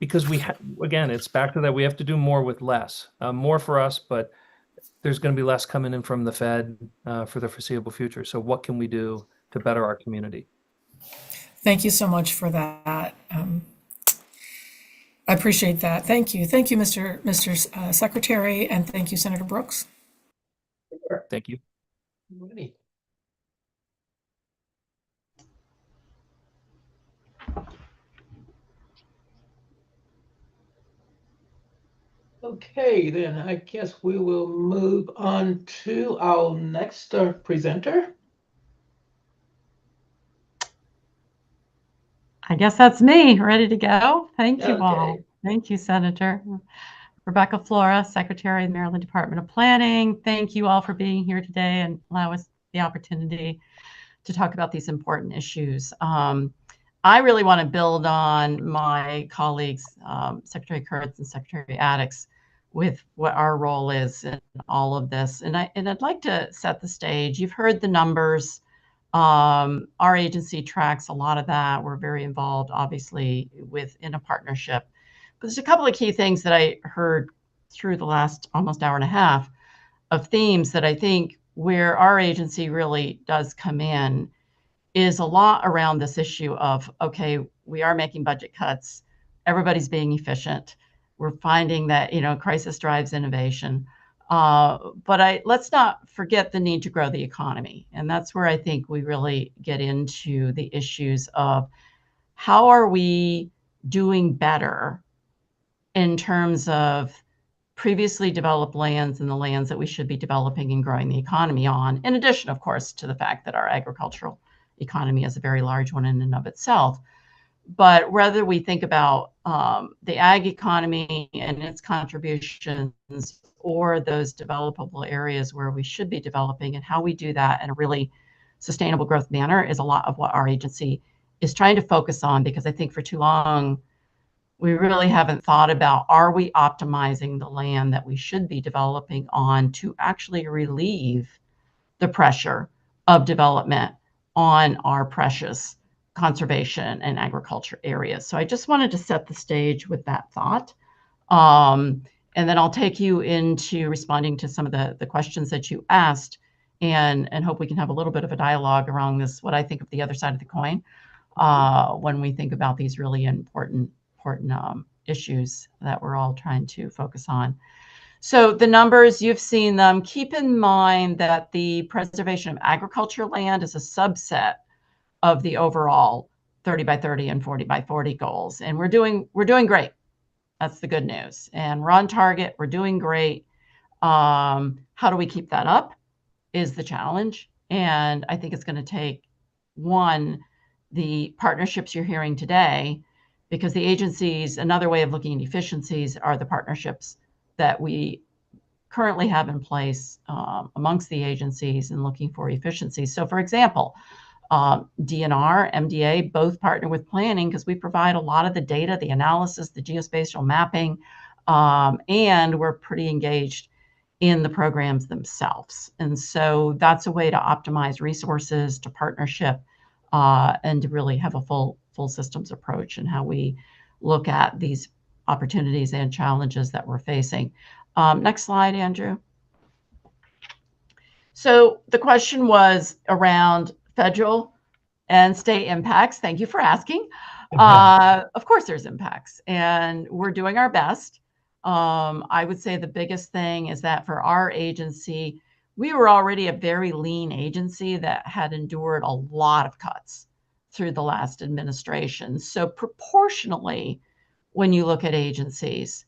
Because again, it's back to that. We have to do more with less, more for us, but there's going to be less coming in from the Fed for the foreseeable future. So what can we do to better our community? Thank you so much for that. I appreciate that. Thank you. Thank you, Mr. Secretary, and thank you, Senator Brooks. Thank you. Ready. Okay, then I guess we will move on to our next presenter. I guess that's me, ready to go. Thank you all. Okay. Thank you, Senator. Rebecca Flora, Secretary of the Maryland Department of Planning. Thank you all for being here today and allow us the opportunity to talk about these important issues. I really want to build on my colleagues, Secretary Kurtz and Secretary Addix, with what our role is in all of this. And I'd like to set the stage. You've heard the numbers. Our agency tracks a lot of that. We're very involved, obviously, in a partnership. But there's a couple of key things that I heard through the last almost hour and a half of themes that I think where our agency really does come in is a lot around this issue of, okay, we are making budget cuts. Everybody's being efficient. We're finding that, crisis drives innovation. But let's not forget the need to grow the economy. And that's where I think we really get into the issues of how are we doing better in terms of previously developed lands and the lands that we should be developing and growing the economy on, in addition, of course, to the fact that our agricultural economy is a very large one in and of itself. But whether we think about the ag economy and its contributions or those developable areas where we should be developing and how we do that in a really sustainable growth manner is a lot of what our agency is trying to focus on, because I think for too long, we really haven't thought about, are we optimizing the land that we should be developing on to actually relieve the pressure of development on our precious conservation and agriculture areas. So I just wanted to set the stage with that thought. And then I'll take you into responding to some of the questions that you asked and hope we can have a little bit of a dialogue around this, what I think of the other side of the coin when we think about these really important issues that we're all trying to focus on. So the numbers, you've seen them. Keep in mind that the preservation of agriculture land is a subset of the overall 30 by 30 and 40 by 40 goals. And we're doing great. That's the good news. And we're on target. We're doing great. How do we keep that up is the challenge. And I think it's going to take, one, the partnerships you're hearing today, because the agencies, another way of looking at efficiencies are the partnerships that we currently have in place amongst the agencies and looking for efficiencies. So for example, DNR, MDA, both partner with planning because we provide a lot of the data, the analysis, the geospatial mapping, and we're pretty engaged in the programs themselves. And so that's a way to optimize resources, to partnership, and to really have a full systems approach in how we look at these opportunities and challenges that we're facing. Next slide, Andrew. So the question was around federal and state impacts. Thank you for asking. Of course there's impacts and we're doing our best. I would say the biggest thing is that for our agency, we were already a very lean agency that had endured a lot of cuts through the last administration. So proportionally, when you look at agencies,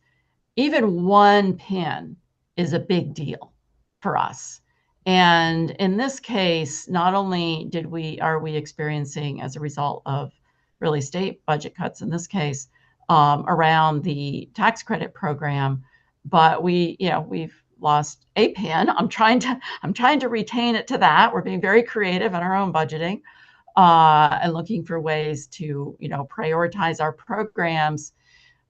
even one pin is a big deal for us. And in this case, not only are we experiencing, as a result of really state budget cuts in this case, around the tax credit program, but we've lost a pin. I'm trying to retain it to that. We're being very creative in our own budgeting, and looking for ways to, prioritize our programs.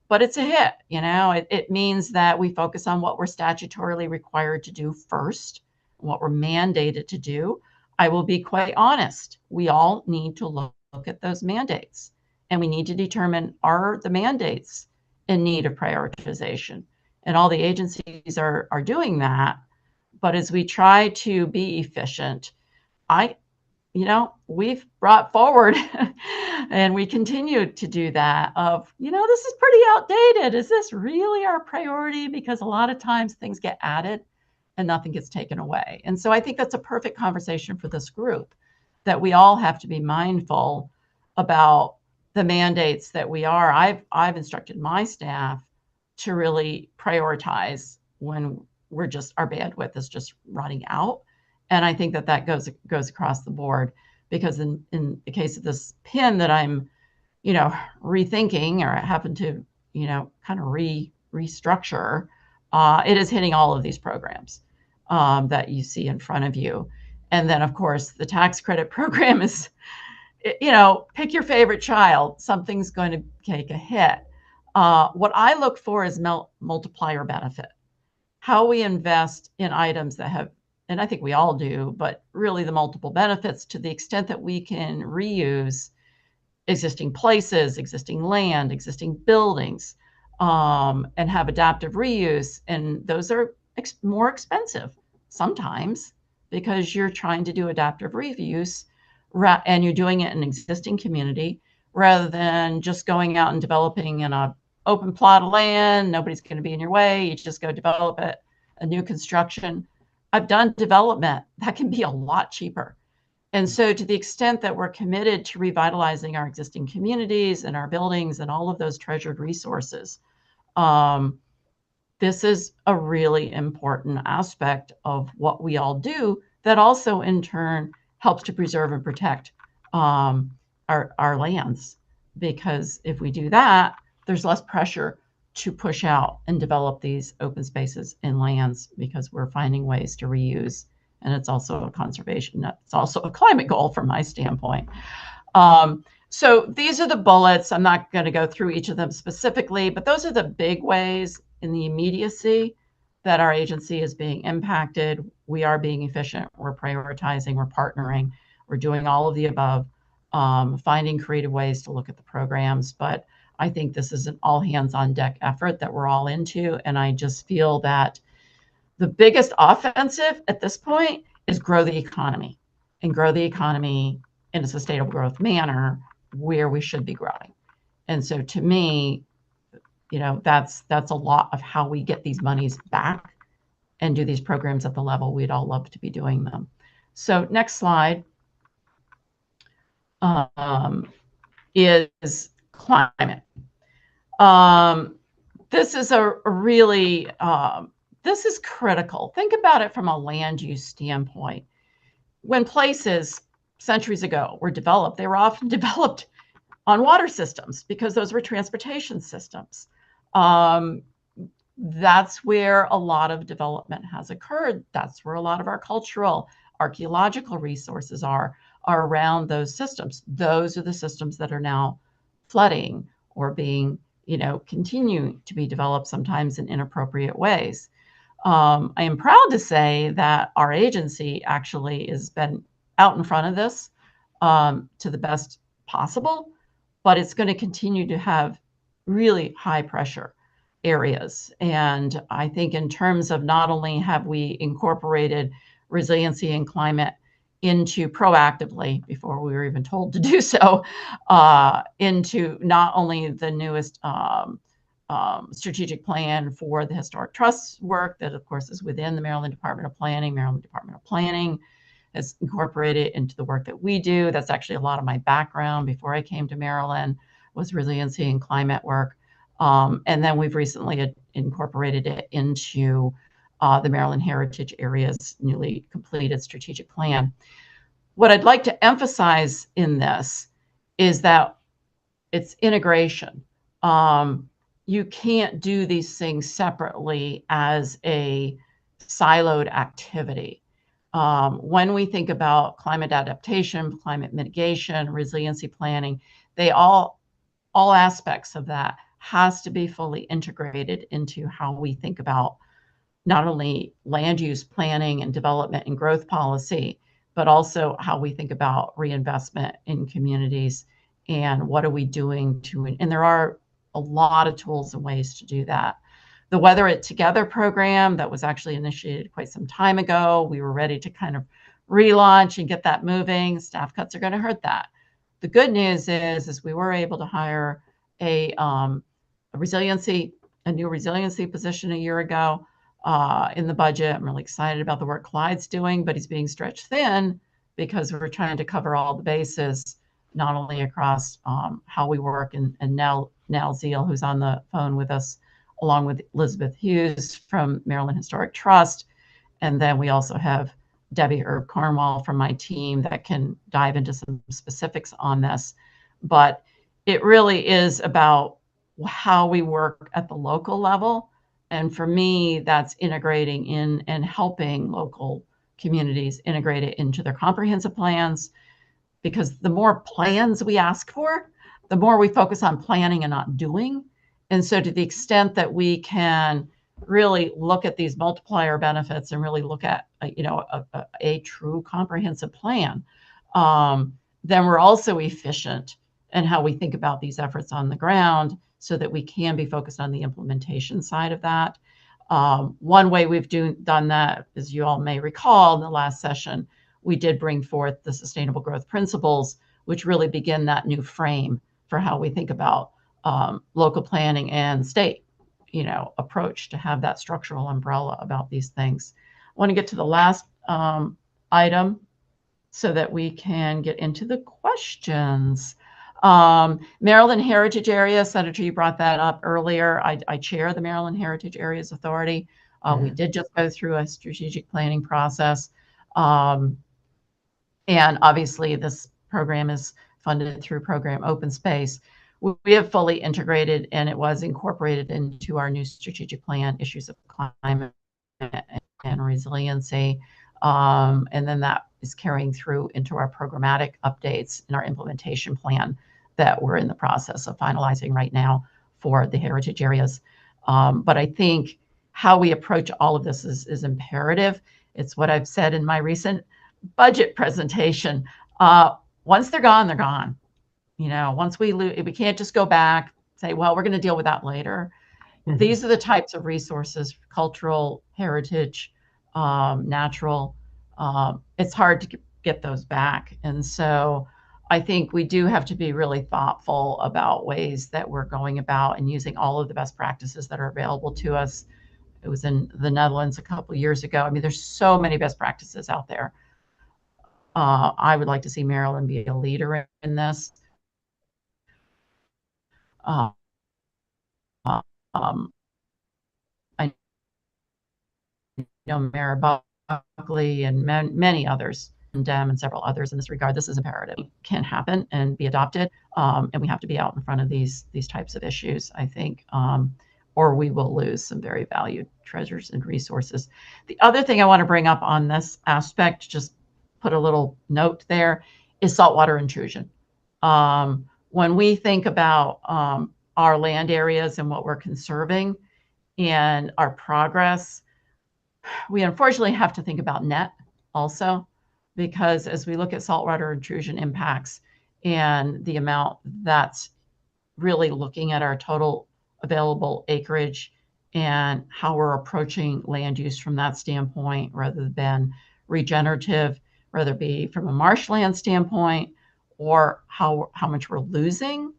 But it's a hit. It means that we focus on what we're statutorily required to do first, what we're mandated to do. I will be quite honest. We all need to look at those mandates, and we need to determine, are the mandates in need of prioritization? And all the agencies are doing that. But as we try to be efficient, we've brought forward and we continue to do that of, this is pretty outdated. Is this really our priority? Because a lot of times things get added and nothing gets taken away. And so I think that's a perfect conversation for this group, that we all have to be mindful about the mandates that I've instructed my staff to really prioritize when our bandwidth is just running out. And I think that goes across the board, because in the case of this pin that I'm, rethinking, or happen to, kind of restructure, it is hitting all of these programs that you see in front of you. And then, of course, the tax credit program is, pick your favorite child. Something's going to take a hit. What I look for is multiplier benefit. How we invest in items that have, and I think we all do, but really the multiple benefits, to the extent that we can reuse existing places, existing land, existing buildings, and have adaptive reuse. And those are more expensive sometimes, because you're trying to do adaptive reuse and you're doing it in an existing community, rather than just going out and developing in an open plot of land. Nobody's going to be in your way. You just go develop it, a new construction. I've done development that can be a lot cheaper. And so, to the extent that we're committed to revitalizing our existing communities and our buildings and all of those treasured resources, this is a really important aspect of what we all do, that also in turn helps to preserve and protect our lands. Because if we do that, there's less pressure to push out and develop these open spaces and lands, because we're finding ways to reuse. And it's also a conservation, it's also a climate goal from my standpoint. So these are the bullets. I'm not going to go through each of them specifically, but those are the big ways in the immediacy that our agency is being impacted. We are being efficient. We're prioritizing. We're partnering. We're doing all of the above, finding creative ways to look at the programs. But I think this is an all hands on deck effort that we're all into. And I just feel that the biggest offensive at this point is grow the economy, and grow the economy in a sustainable growth manner where we should be growing. And so to me, that's a lot of how we get these monies back and do these programs at the level we'd all love to be doing them. So next slide is climate. This is a really, this is critical. Think about it from a land use standpoint. When places centuries ago were developed, they were often developed on water systems, because those were transportation systems. That's where a lot of development has occurred. That's where a lot of our cultural, archaeological resources are around those systems. Those are the systems that are now flooding or being, continue to be developed, sometimes in inappropriate ways. I am proud to say that our agency actually has been out in front of this to the best possible, but it's going to continue to have really high pressure areas. And I think in terms of, not only have we incorporated resiliency and climate into proactively, before we were even told to do so, into not only the newest strategic plan for the historic trusts work that, of course, is within the Maryland Department of Planning. Maryland Department of Planning has incorporated into the work that we do. That's actually a lot of my background before I came to Maryland, was resiliency and climate work. And then we've recently incorporated it into the Maryland Heritage Area's newly completed strategic plan. What I'd like to emphasize in this is that it's integration. You can't do these things separately as a siloed activity. When we think about climate adaptation, climate mitigation, resiliency planning, they all aspects of that has to be fully integrated into how we think about not only land use planning and development and growth policy, but also how we think about reinvestment in communities and what are we doing to, and there are a lot of tools and ways to do that. The Weather It Together program that was actually initiated quite some time ago, we were ready to kind of relaunch and get that moving. Staff cuts are going to hurt that. The good news is we were able to hire a new resiliency position a year ago in the budget. I'm really excited about the work Clyde's doing, but he's being stretched thin because we're trying to cover all the bases, not only across how we work, and Nell Zeal, who's on the phone with us, along with Elizabeth Hughes from Maryland Historic Trust. And then we also have Debbie Herb Cornwall from my team that can dive into some specifics on this. But it really is about how we work at the local level. And for me, that's integrating in and helping local communities integrate it into their comprehensive plans. Because the more plans we ask for, the more we focus on planning and not doing. And so to the extent that we can really look at these multiplier benefits and really look at, a true comprehensive plan, then we're also efficient in how we think about these efforts on the ground so that we can be focused on the implementation side of that. One way we've done that, as you all may recall, in the last session, we did bring forth the Sustainable Growth Principles, which really begin that new frame for how we think about local planning and state, approach to have that structural umbrella about these things. I want to get to the last item so that we can get into the questions. Maryland Heritage Area, Senator, you brought that up earlier. I chair the Maryland Heritage Areas Authority. We did just go through a strategic planning process. And obviously this program is funded through program Open Space. We have fully integrated, and it was incorporated into our new strategic plan, issues of climate and resiliency. And then that is carrying through into our programmatic updates in our implementation plan that we're in the process of finalizing right now for the heritage areas. But I think how we approach all of this is imperative. It's what I've said in my recent budget presentation. Once they're gone, they're gone. Once we lose, we can't just go back, say, well, we're going to deal with that later. Mm-hmm. These are the types of resources, cultural, heritage, natural. It's hard to get those back. And so I think we do have to be really thoughtful about ways that we're going about and using all of the best practices that are available to us. It was in the Netherlands a couple of years ago. I mean, there's so many best practices out there. I would like to see Maryland be a leader in this. I know Mayor Buckley and many others, and several others in this regard. This is imperative. It can happen and be adopted, and we have to be out in front of these types of issues, I think, or we will lose some very valued treasures and resources. The other thing I want to bring up on this aspect, just put a little note there, is saltwater intrusion. When we think about our land areas and what we're conserving and our progress, we unfortunately have to think about net also, because as we look at saltwater intrusion impacts and the amount that's really looking at our total available acreage and how we're approaching land use from that standpoint, rather than regenerative, whether it be from a marshland standpoint or how much we're losing,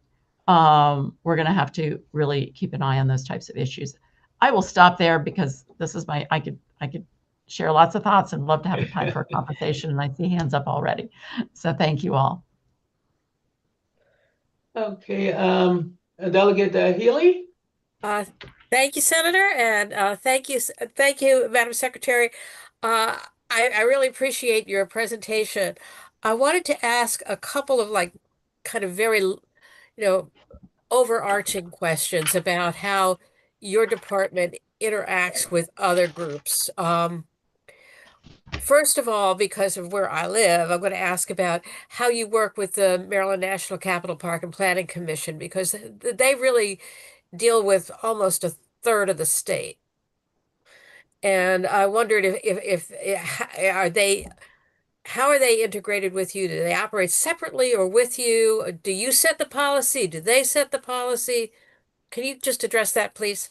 we're going to have to really keep an eye on those types of issues. I will stop there because this is I could share lots of thoughts and love to have the time for a conversation, and I see hands up already. So thank you all. Okay, Delegate Healy? Thank you, Senator, and thank you, Madam Secretary. Uh, I really appreciate your presentation. I wanted to ask a couple of like kind of very, overarching questions about how your department interacts with other groups. First of all, because of where I live, I'm going to ask about how you work with the Maryland National Capital Park and Planning Commission, because they really deal with almost a third of the state. And I wondered are they how are they integrated with you? Do they operate separately or with you? Do you set the policy? Do they set the policy? Can you just address that, please?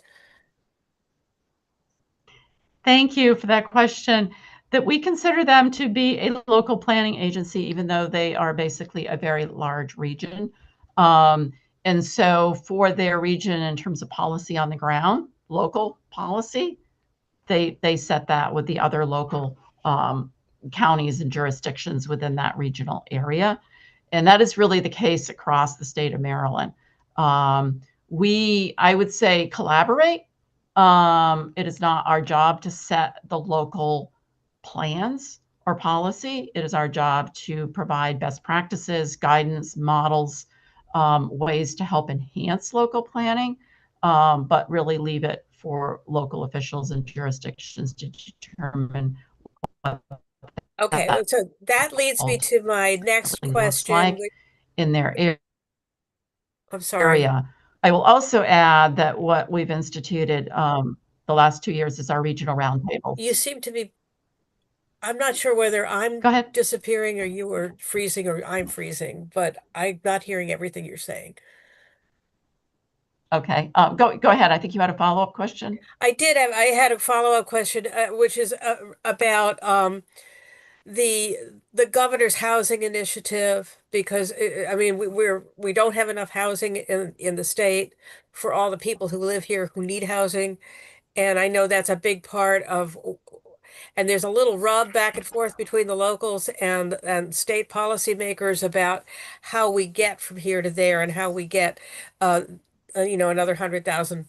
Thank you for that question. That we consider them to be a local planning agency, even though they are basically a very large region. And so for their region, in terms of policy on the ground, local policy, they set that with the other local counties and jurisdictions within that regional area. And that is really the case across the state of Maryland. I would say, collaborate. It is not our job to set the local plans or policy. It is our job to provide best practices, guidance, models, ways to help enhance local planning, but really leave it for local officials and jurisdictions to determine what Okay, that so that leads me to my next looks question, like in their I'm sorry. area. I will also add that what we've instituted the last 2 years is our regional You roundtables. seem to be, I'm not sure whether I'm Go ahead. disappearing or you are freezing or I'm freezing, but I'm not hearing everything you're saying. Okay. Go ahead. I think you had a follow-up question. I had a follow-up question, which is about the governor's housing initiative, because I mean we don't have enough housing in the state for all the people who live here who need housing, and I know that's a big part of, and there's a little rub back and forth between the locals and state policymakers about how we get from here to there and how we get uh, another 100,000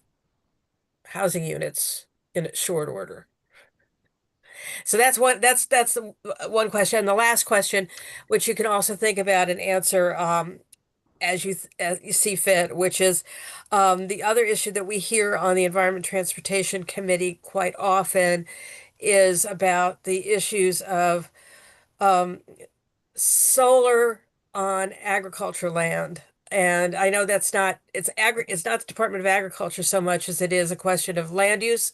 housing units in a short order. So that's one question. And the last question, which you can also think about and answer as you see fit, which is the other issue that we hear on the Environment Transportation Committee quite often is about the issues of um, solar on agriculture land. And I know it's not the Department of Agriculture so much as it is a question of land use.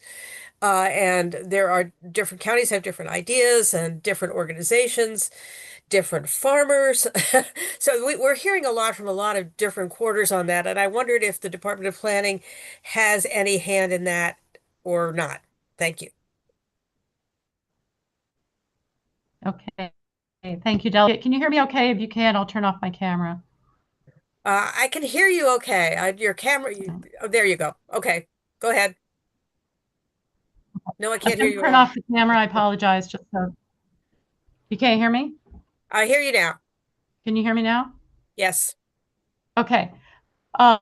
And there are different counties have different ideas and different organizations, different farmers. So we're hearing a lot from a lot of different quarters on that. And I wondered if the Department of Planning has any hand in that or not. Thank you. Okay. Thank you, Delegate. Can you hear me okay? If you can, I'll turn off my camera. I can hear you okay. Your camera, oh, there you go. Okay, go ahead. No, I I'm can't hear going to you at turn all. off the camera. I apologize. Just so you can't hear me? I hear you now. Can you hear me now? Yes. Okay. I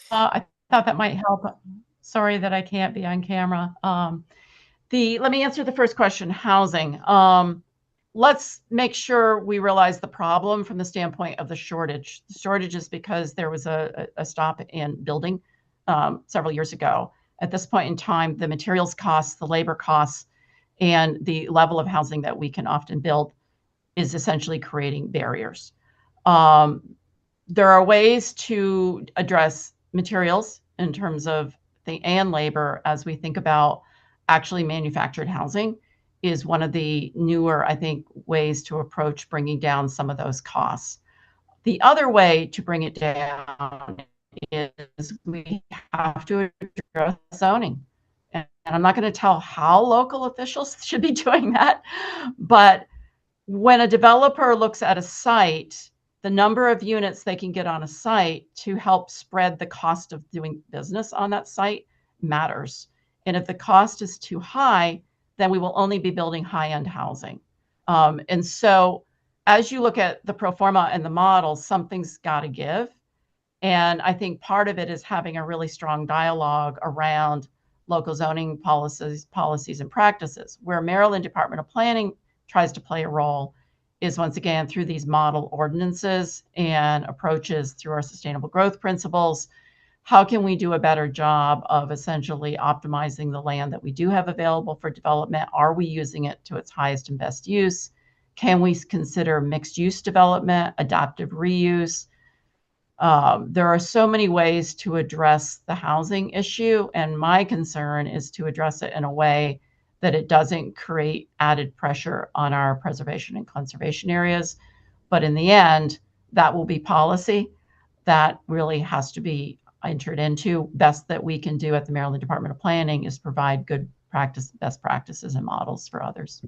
thought that might help. Sorry that I can't be on camera. Let me answer the first question, housing. Let's make sure we realize the problem from the standpoint of the shortage. The shortage is because there was a stop in building several years ago. At this point in time, the materials costs, the labor costs, and the level of housing that we can often build is essentially creating barriers. There are ways to address materials in terms of and labor as we think about actually manufactured housing is one of the newer, I think, ways to approach bringing down some of those costs. The other way to bring it down is we have to address zoning. And I'm not going to tell how local officials should be doing that, but when a developer looks at a site, the number of units they can get on a site to help spread the cost of doing business on that site matters. And if the cost is too high, then we will only be building high-end housing. And so as you look at the pro forma and the model, something's got to give. And I think part of it is having a really strong dialogue around local zoning policies and practices. Where Maryland Department of Planning tries to play a role is once again through these model ordinances and approaches through our sustainable growth principles. How can we do a better job of essentially optimizing the land that we do have available for development? Are we using it to its highest and best use? Can we consider mixed use development, adaptive reuse? There are so many ways to address the housing issue, and my concern is to address it in a way that it doesn't create added pressure on our preservation and conservation areas. But in the end, that will be policy that really has to be entered into. Best that we can do at the Maryland Department of Planning is provide good practice, best practices and models for others.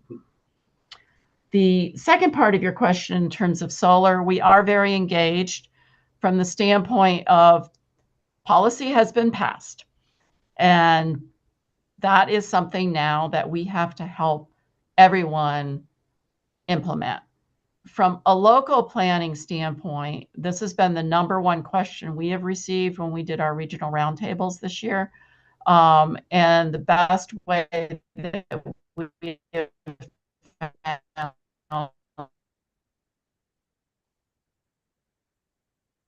The second part of your question in terms of solar, we are very engaged from the standpoint of policy has been passed. And that is something now that we have to help everyone implement. From a local planning standpoint, this has been the #1 question we have received when we did our regional roundtables this year. And the best way that we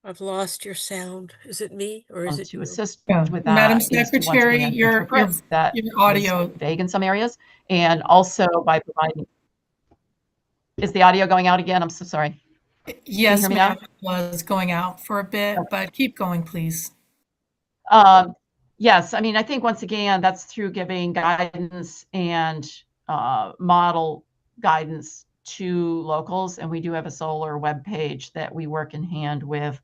I've lost your sound. Is it me or is it to you? assist Yeah. with that Madam is to once Secretary, again your interpret that is audio. vague in some areas, and also by providing. Is the audio going out again? I'm so sorry. Yes, hear me now? ma'am, it was going out for a bit, but keep going, please. Yes, I mean, I think once again, that's through giving guidance and model guidance to locals. And we do have a solar webpage that we work in hand with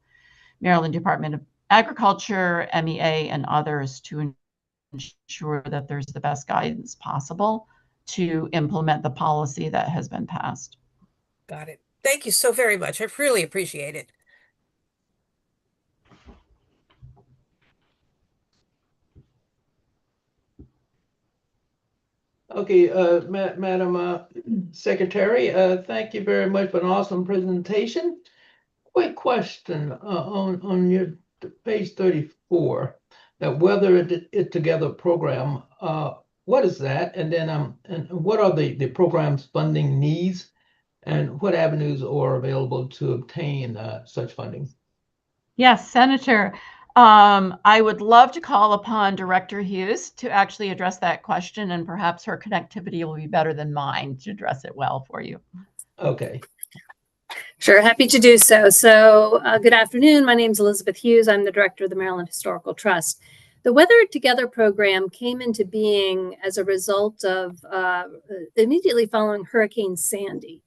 Maryland Department of Agriculture, MEA, and others to ensure that there's the best guidance possible to implement the policy that has been passed. Got it. Thank you so very much. I really appreciate it. Okay, Madam Secretary, thank you very much for an awesome presentation. Quick question on your page 34, that Weather It Together program. What is that? And then and what are the program's funding needs, and what avenues are available to obtain such funding? Yes, Senator. I would love to call upon Director Hughes to actually address that question, and perhaps her connectivity will be better than mine to address it well for you. Okay. Sure, happy to do so. So good afternoon. My name is Elizabeth Hughes. I'm the director of the Maryland Historical Trust. The Weather It Together program came into being as a result of immediately following Hurricane Sandy.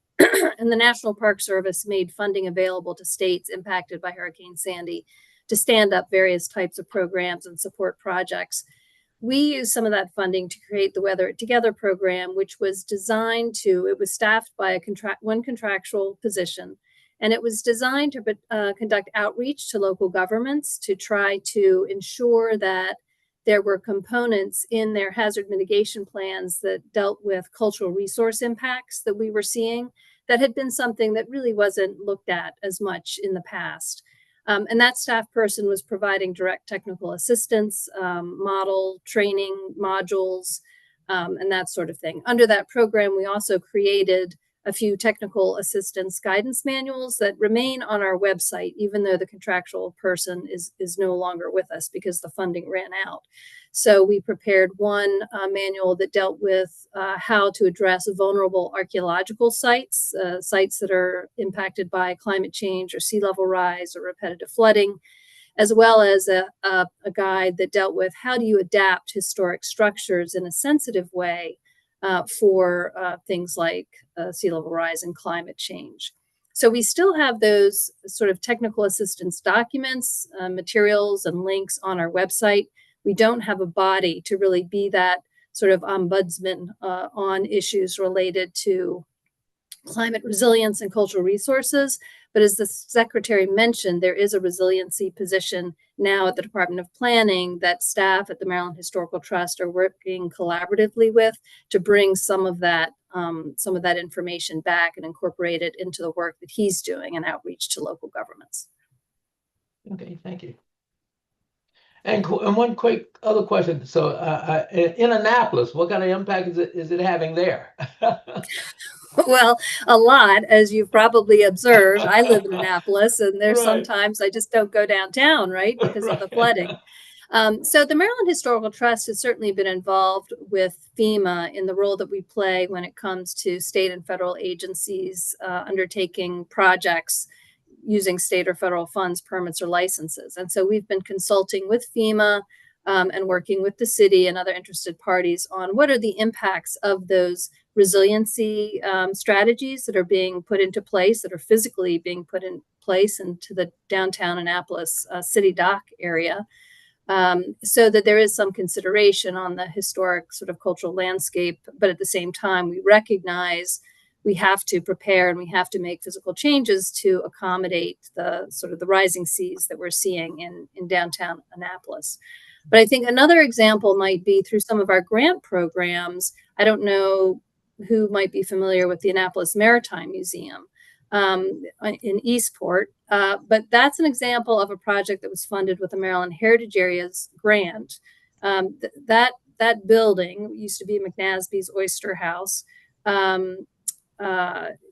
And the National Park Service made funding available to states impacted by Hurricane Sandy to stand up various types of programs and support projects. We used some of that funding to create the Weather It Together program, which was designed to, it was staffed by one contractual position, and it was designed to conduct outreach to local governments to try to ensure that there were components in their hazard mitigation plans that dealt with cultural resource impacts that we were seeing that had been something that really wasn't looked at as much in the past. And that staff person was providing direct technical assistance, model training modules, and that sort of thing. Under that program, we also created a few technical assistance guidance manuals that remain on our website, even though the contractual person is no longer with us because the funding ran out. So we prepared one manual that dealt with how to address vulnerable archaeological sites, sites that are impacted by climate change or sea level rise or repetitive flooding, as well as a guide that dealt with how do you adapt historic structures in a sensitive way for things like sea level rise and climate change. So we still have those sort of technical assistance documents, materials, and links on our website. We don't have a body to really be that sort of ombudsman on issues related to climate resilience and cultural resources. But as the secretary mentioned, there is a resiliency position now at the Department of Planning that staff at the Maryland Historical Trust are working collaboratively with to bring some of that information back and incorporate it into the work that he's doing and outreach to local governments. Okay, thank you. And one quick other question. So in Annapolis, what kind of impact is it having there? Well, a lot, as you've probably observed. I live in Annapolis, and there's Right. sometimes I just don't go downtown, right, because of the Right. flooding. So the Maryland Historical Trust has certainly been involved with FEMA in the role that we play when it comes to state and federal agencies undertaking projects using state or federal funds, permits, or licenses. And so we've been consulting with FEMA and working with the city and other interested parties on what are the impacts of those resiliency strategies that are being put into place, that are physically being put in place into the downtown Annapolis city dock area, so that there is some consideration on the historic sort of cultural landscape. But at the same time, we recognize we have to prepare and we have to make physical changes to accommodate the sort of the rising seas that we're seeing in downtown Annapolis. But I think another example might be through some of our grant programs. I don't know who might be familiar with the Annapolis Maritime Museum in Eastport, but that's an example of a project that was funded with the Maryland Heritage Areas grant. That building used to be McNasby's Oyster House.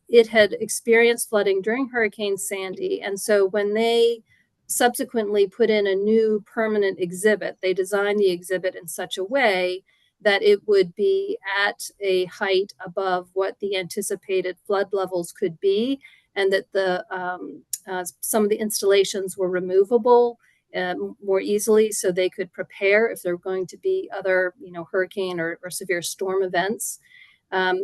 It had experienced flooding during Hurricane Sandy, and so when they subsequently put in a new permanent exhibit, they designed the exhibit in such a way that it would be at a height above what the anticipated flood levels could be, and that the some of the installations were removable more easily, so they could prepare if there were going to be other, hurricane or severe storm events.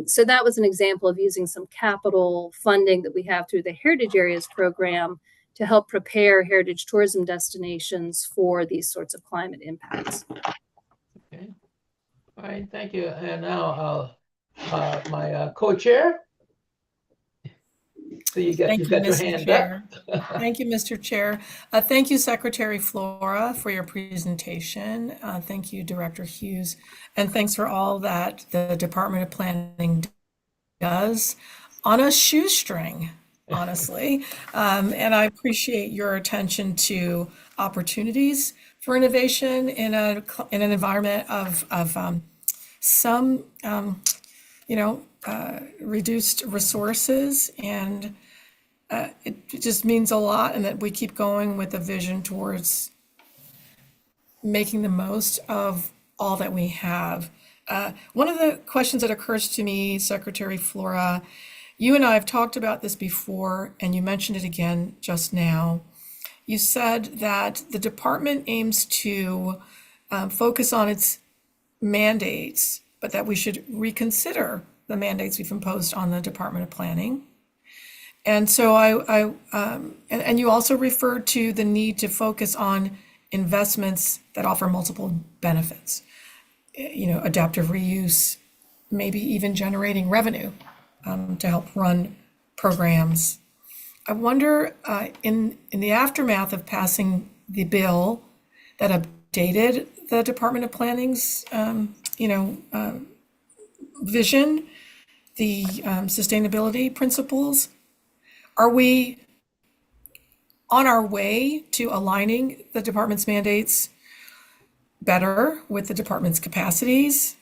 So that was an example of using some capital funding that we have through the Heritage Areas program to help prepare heritage tourism destinations for these sorts of climate impacts. Okay. All right, thank you. And now my co-chair. So you got your Mr. hand Chair. up. Thank you, Mr. Chair. Thank you, Secretary Flora, for your presentation. Thank you, Director Hughes. And thanks for all that the Department of Planning does on a shoestring, honestly. And I appreciate your attention to opportunities for innovation in an environment of some reduced resources, and it just means a lot, and that we keep going with a vision towards making the most of all that we have. One of the questions that occurs to me, Secretary Flora, you and I have talked about this before, and you mentioned it again just now. You said that the department aims to focus on its mandates, but that we should reconsider the mandates we've imposed on the Department of Planning. And so and you also referred to the need to focus on investments that offer multiple benefits, adaptive reuse, maybe even generating revenue to help run programs. I wonder, in the aftermath of passing the bill that updated the Department of Planning's, vision, the sustainability principles, are we on our way to aligning the department's mandates better with the department's capacities?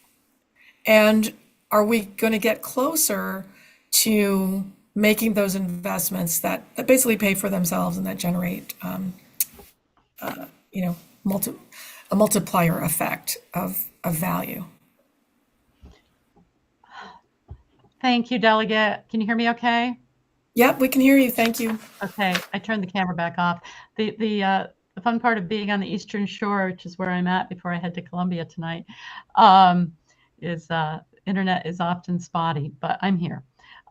And are we going to get closer to making those investments that basically pay for themselves and that generate, a multiplier effect of value? Thank you, Delegate. Can you hear me okay? Yep, we can hear you. Thank you. Okay, I turned the camera back off. The fun part of being on the Eastern Shore, which is where I'm at before I head to Columbia tonight, is internet is often spotty, but I'm here.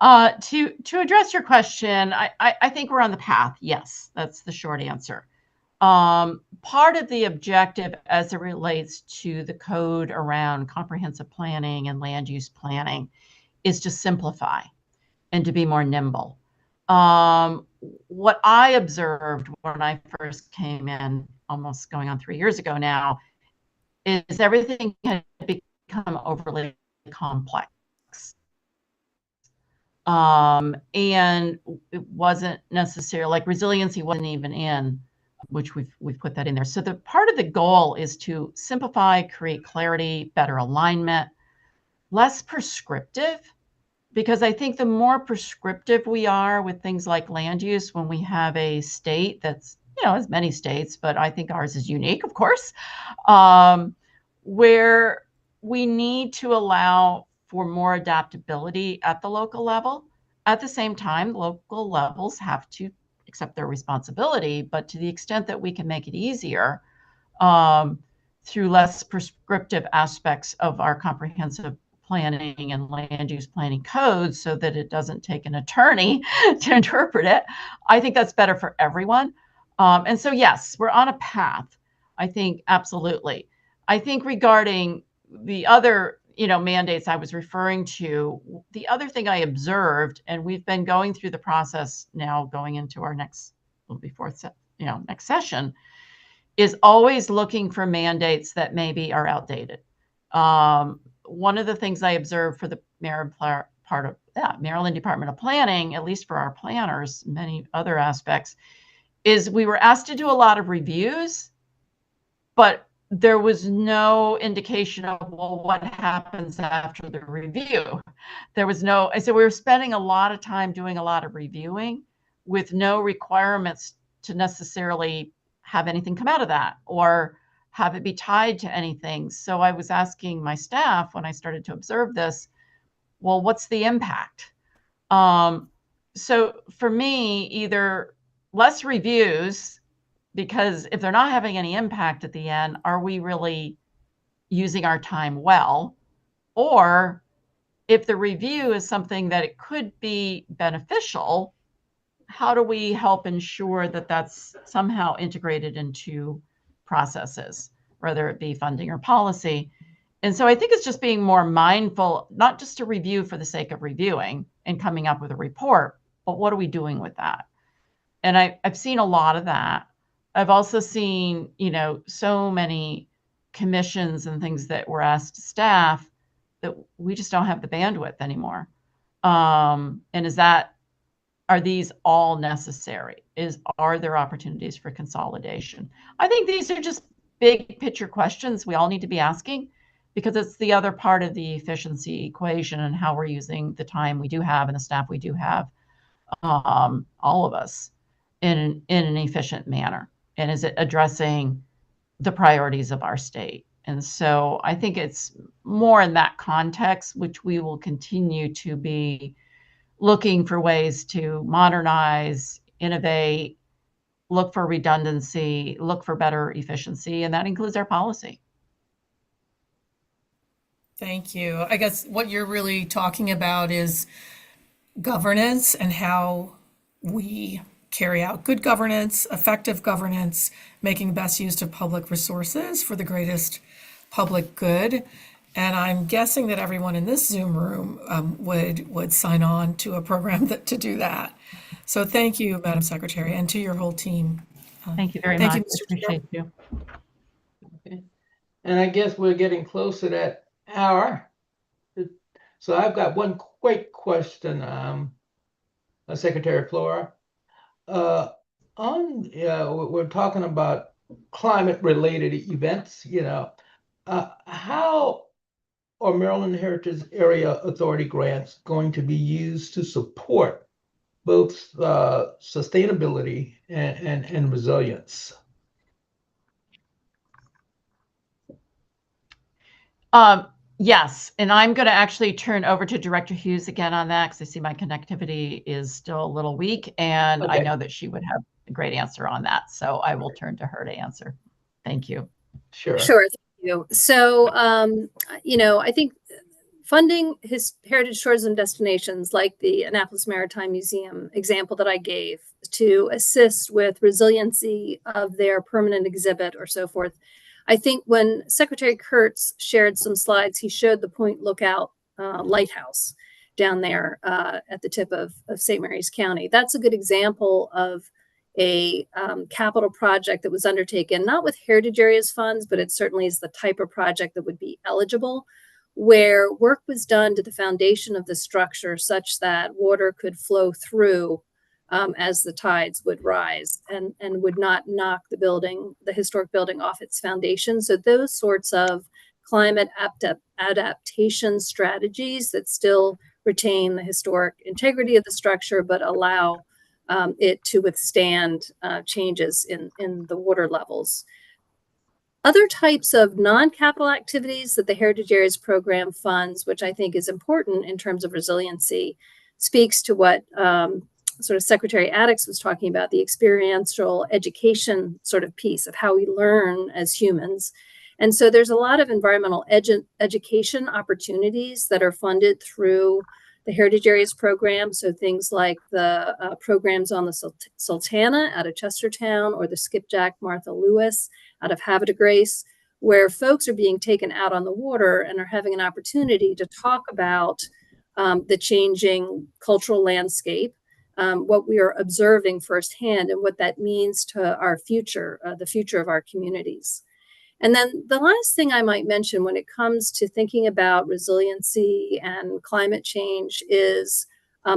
To address your question, I think we're on the path. Yes, that's the short answer. Part of the objective as it relates to the code around comprehensive planning and land use planning is to simplify and to be more nimble. What I observed when I first came in, almost going on 3 years ago now, is everything had become overly complex. And it wasn't necessarily, like resiliency wasn't even in which we've put that in there. So the part of the goal is to simplify, create clarity, better alignment, less prescriptive, because I think the more prescriptive we are with things like land use, when we have a state that's, as many states, but I think ours is unique, of course, where we need to allow for more adaptability at the local level. At the same time, local levels have to accept their responsibility, but to the extent that we can make it easier through less prescriptive aspects of our comprehensive planning and land use planning codes, so that it doesn't take an attorney to interpret it, I think that's better for everyone. And so, yes, we're on a path, I think, absolutely. I think regarding the other, mandates I was referring to, the other thing I observed, and we've been going through the process now, going into our next session, is always looking for mandates that maybe are outdated. One of the things I observed for the Maryland Department of Planning, at least for our planners, many other aspects, is we were asked to do a lot of reviews, but there was no indication of, well, what happens after the review. There was no, and so we were spending a lot of time doing a lot of reviewing with no requirements to necessarily have anything come out of that or have it be tied to anything. So I was asking my staff when I started to observe this, well, what's the impact? So for me, either less reviews, because if they're not having any impact at the end, are we really using our time well? Or if the review is something that it could be beneficial, how do we help ensure that that's somehow integrated into processes, whether it be funding or policy? And so I think it's just being more mindful, not just to review for the sake of reviewing and coming up with a report, but what are we doing with that? And I've seen a lot of that. I've also seen, so many commissions and things that were asked to staff that we just don't have the bandwidth anymore. And are these all necessary? Are there opportunities for consolidation? I think these are just big picture questions we all need to be asking, because it's the other part of the efficiency equation and how we're using the time we do have and the staff we do have, all of us, in an efficient manner. And is it addressing the priorities of our state? And so I think it's more in that context, which we will continue to be looking for ways to modernize, innovate, look for redundancy, look for better efficiency, and that includes our policy. Thank you. I guess what you're really talking about is governance and how we carry out good governance, effective governance, making best use of public resources for the greatest public good. And I'm guessing that everyone in this Zoom room would sign on to a program to do that. So thank you, Madam Secretary, and to your whole team. Thank you very Thank much. you, Mr. Appreciate you. Okay. And I guess we're getting close to that hour. So I've got one quick question, Secretary Flora. We're talking about climate-related events, how are Maryland Heritage Area Authority grants going to be used to support both sustainability and resilience? Yes, and I'm going to actually turn over to Director Hughes again on that, because I see my connectivity is still a little weak, and I know that she would have a great answer on that. So I will turn to her to answer. Thank you. Sure. Thank you. So, I think funding heritage tourism destinations like the Annapolis Maritime Museum example that I gave to assist with resiliency of their permanent exhibit or so forth. I think when Secretary Kurtz shared some slides, he showed the Point Lookout lighthouse down there at the tip of St. Mary's County. That's a good example of a capital project that was undertaken, not with Heritage Areas funds, but it certainly is the type of project that would be eligible, where work was done to the foundation of the structure such that water could flow through as the tides would rise and would not knock the historic building off its foundation. So those sorts of climate adaptation strategies that still retain the historic integrity of the structure, but allow it to withstand changes in the water levels. Other types of non-capital activities that the Heritage Areas Program funds, which I think is important in terms of resiliency, speaks to what sort of Secretary Addix was talking about, the experiential education sort of piece of how we learn as humans. And so there's a lot of environmental education opportunities that are funded through the Heritage Areas Program. So things like the programs on the Sultana out of Chestertown, or the Skipjack Martha Lewis out of Havre de Grace, where folks are being taken out on the water and are having an opportunity to talk about the changing cultural landscape, what we are observing firsthand, and what that means to our future, the future of our communities. And then the last thing I might mention when it comes to thinking about resiliency and climate change is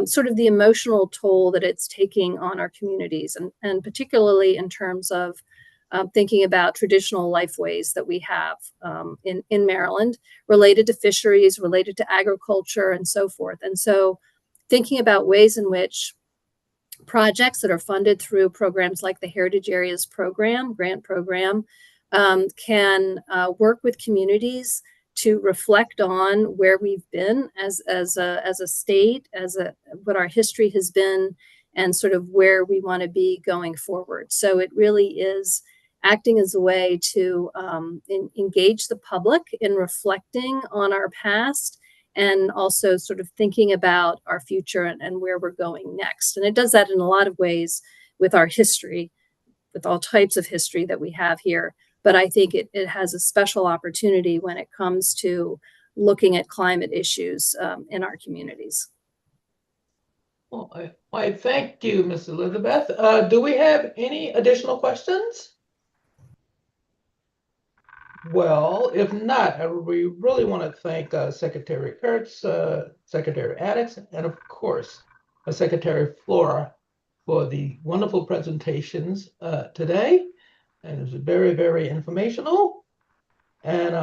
sort of the emotional toll that it's taking on our communities, and particularly in terms of thinking about traditional lifeways that we have in Maryland, related to fisheries, related to agriculture, and so forth. And so thinking about ways in which projects that are funded through programs like the Heritage Areas Program, grant program, can work with communities to reflect on where we've been as a state, what our history has been, and sort of where we want to be going forward. So it really is acting as a way to engage the public in reflecting on our past, and also sort of thinking about our future and where we're going next. And it does that in a lot of ways with our history, with all types of history that we have here. But I think it has a special opportunity when it comes to looking at climate issues in our communities. Well, I thank you, Ms. Elizabeth. Do we have any additional questions? Well, if not, we really want to thank Secretary Kurtz, Secretary Addix, and of course, Secretary Flora for the wonderful presentations today. And it was very, very informational. And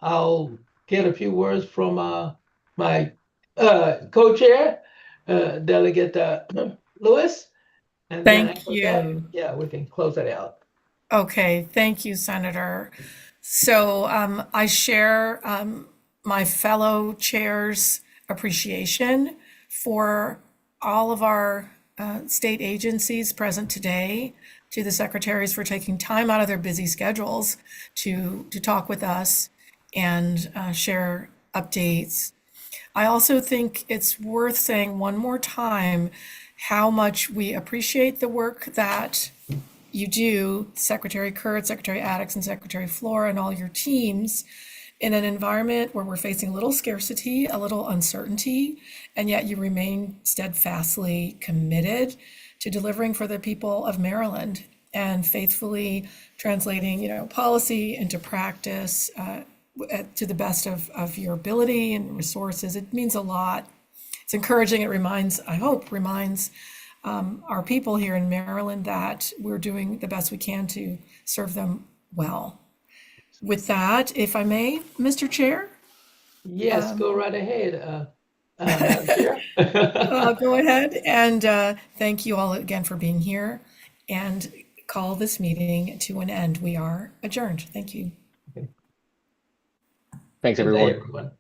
I'll get a few words from my co-chair, Delegate Lewis. And then Thank after that, you. yeah, we can close that out. Okay, thank you, Senator. So I share my fellow chairs' appreciation for all of our state agencies present today, to the secretaries for taking time out of their busy schedules to talk with us and share updates. I also think it's worth saying one more time how much we appreciate the work that you do, Secretary Kurtz, Secretary Addix, and Secretary Flora, and all your teams, in an environment where we're facing a little scarcity, a little uncertainty, and yet you remain steadfastly committed to delivering for the people of Maryland and faithfully translating, policy into practice to the best of your ability and resources. It means a lot. It's encouraging. It reminds our people here in Maryland that we're doing the best we can to serve them well. With that, if I may, Mr. Chair? Yes, go right ahead, Madam Chair. I'll go ahead and thank you all again for being here, and call this meeting to an end. We are adjourned. Thank you. Thanks, Good day, everyone. everyone.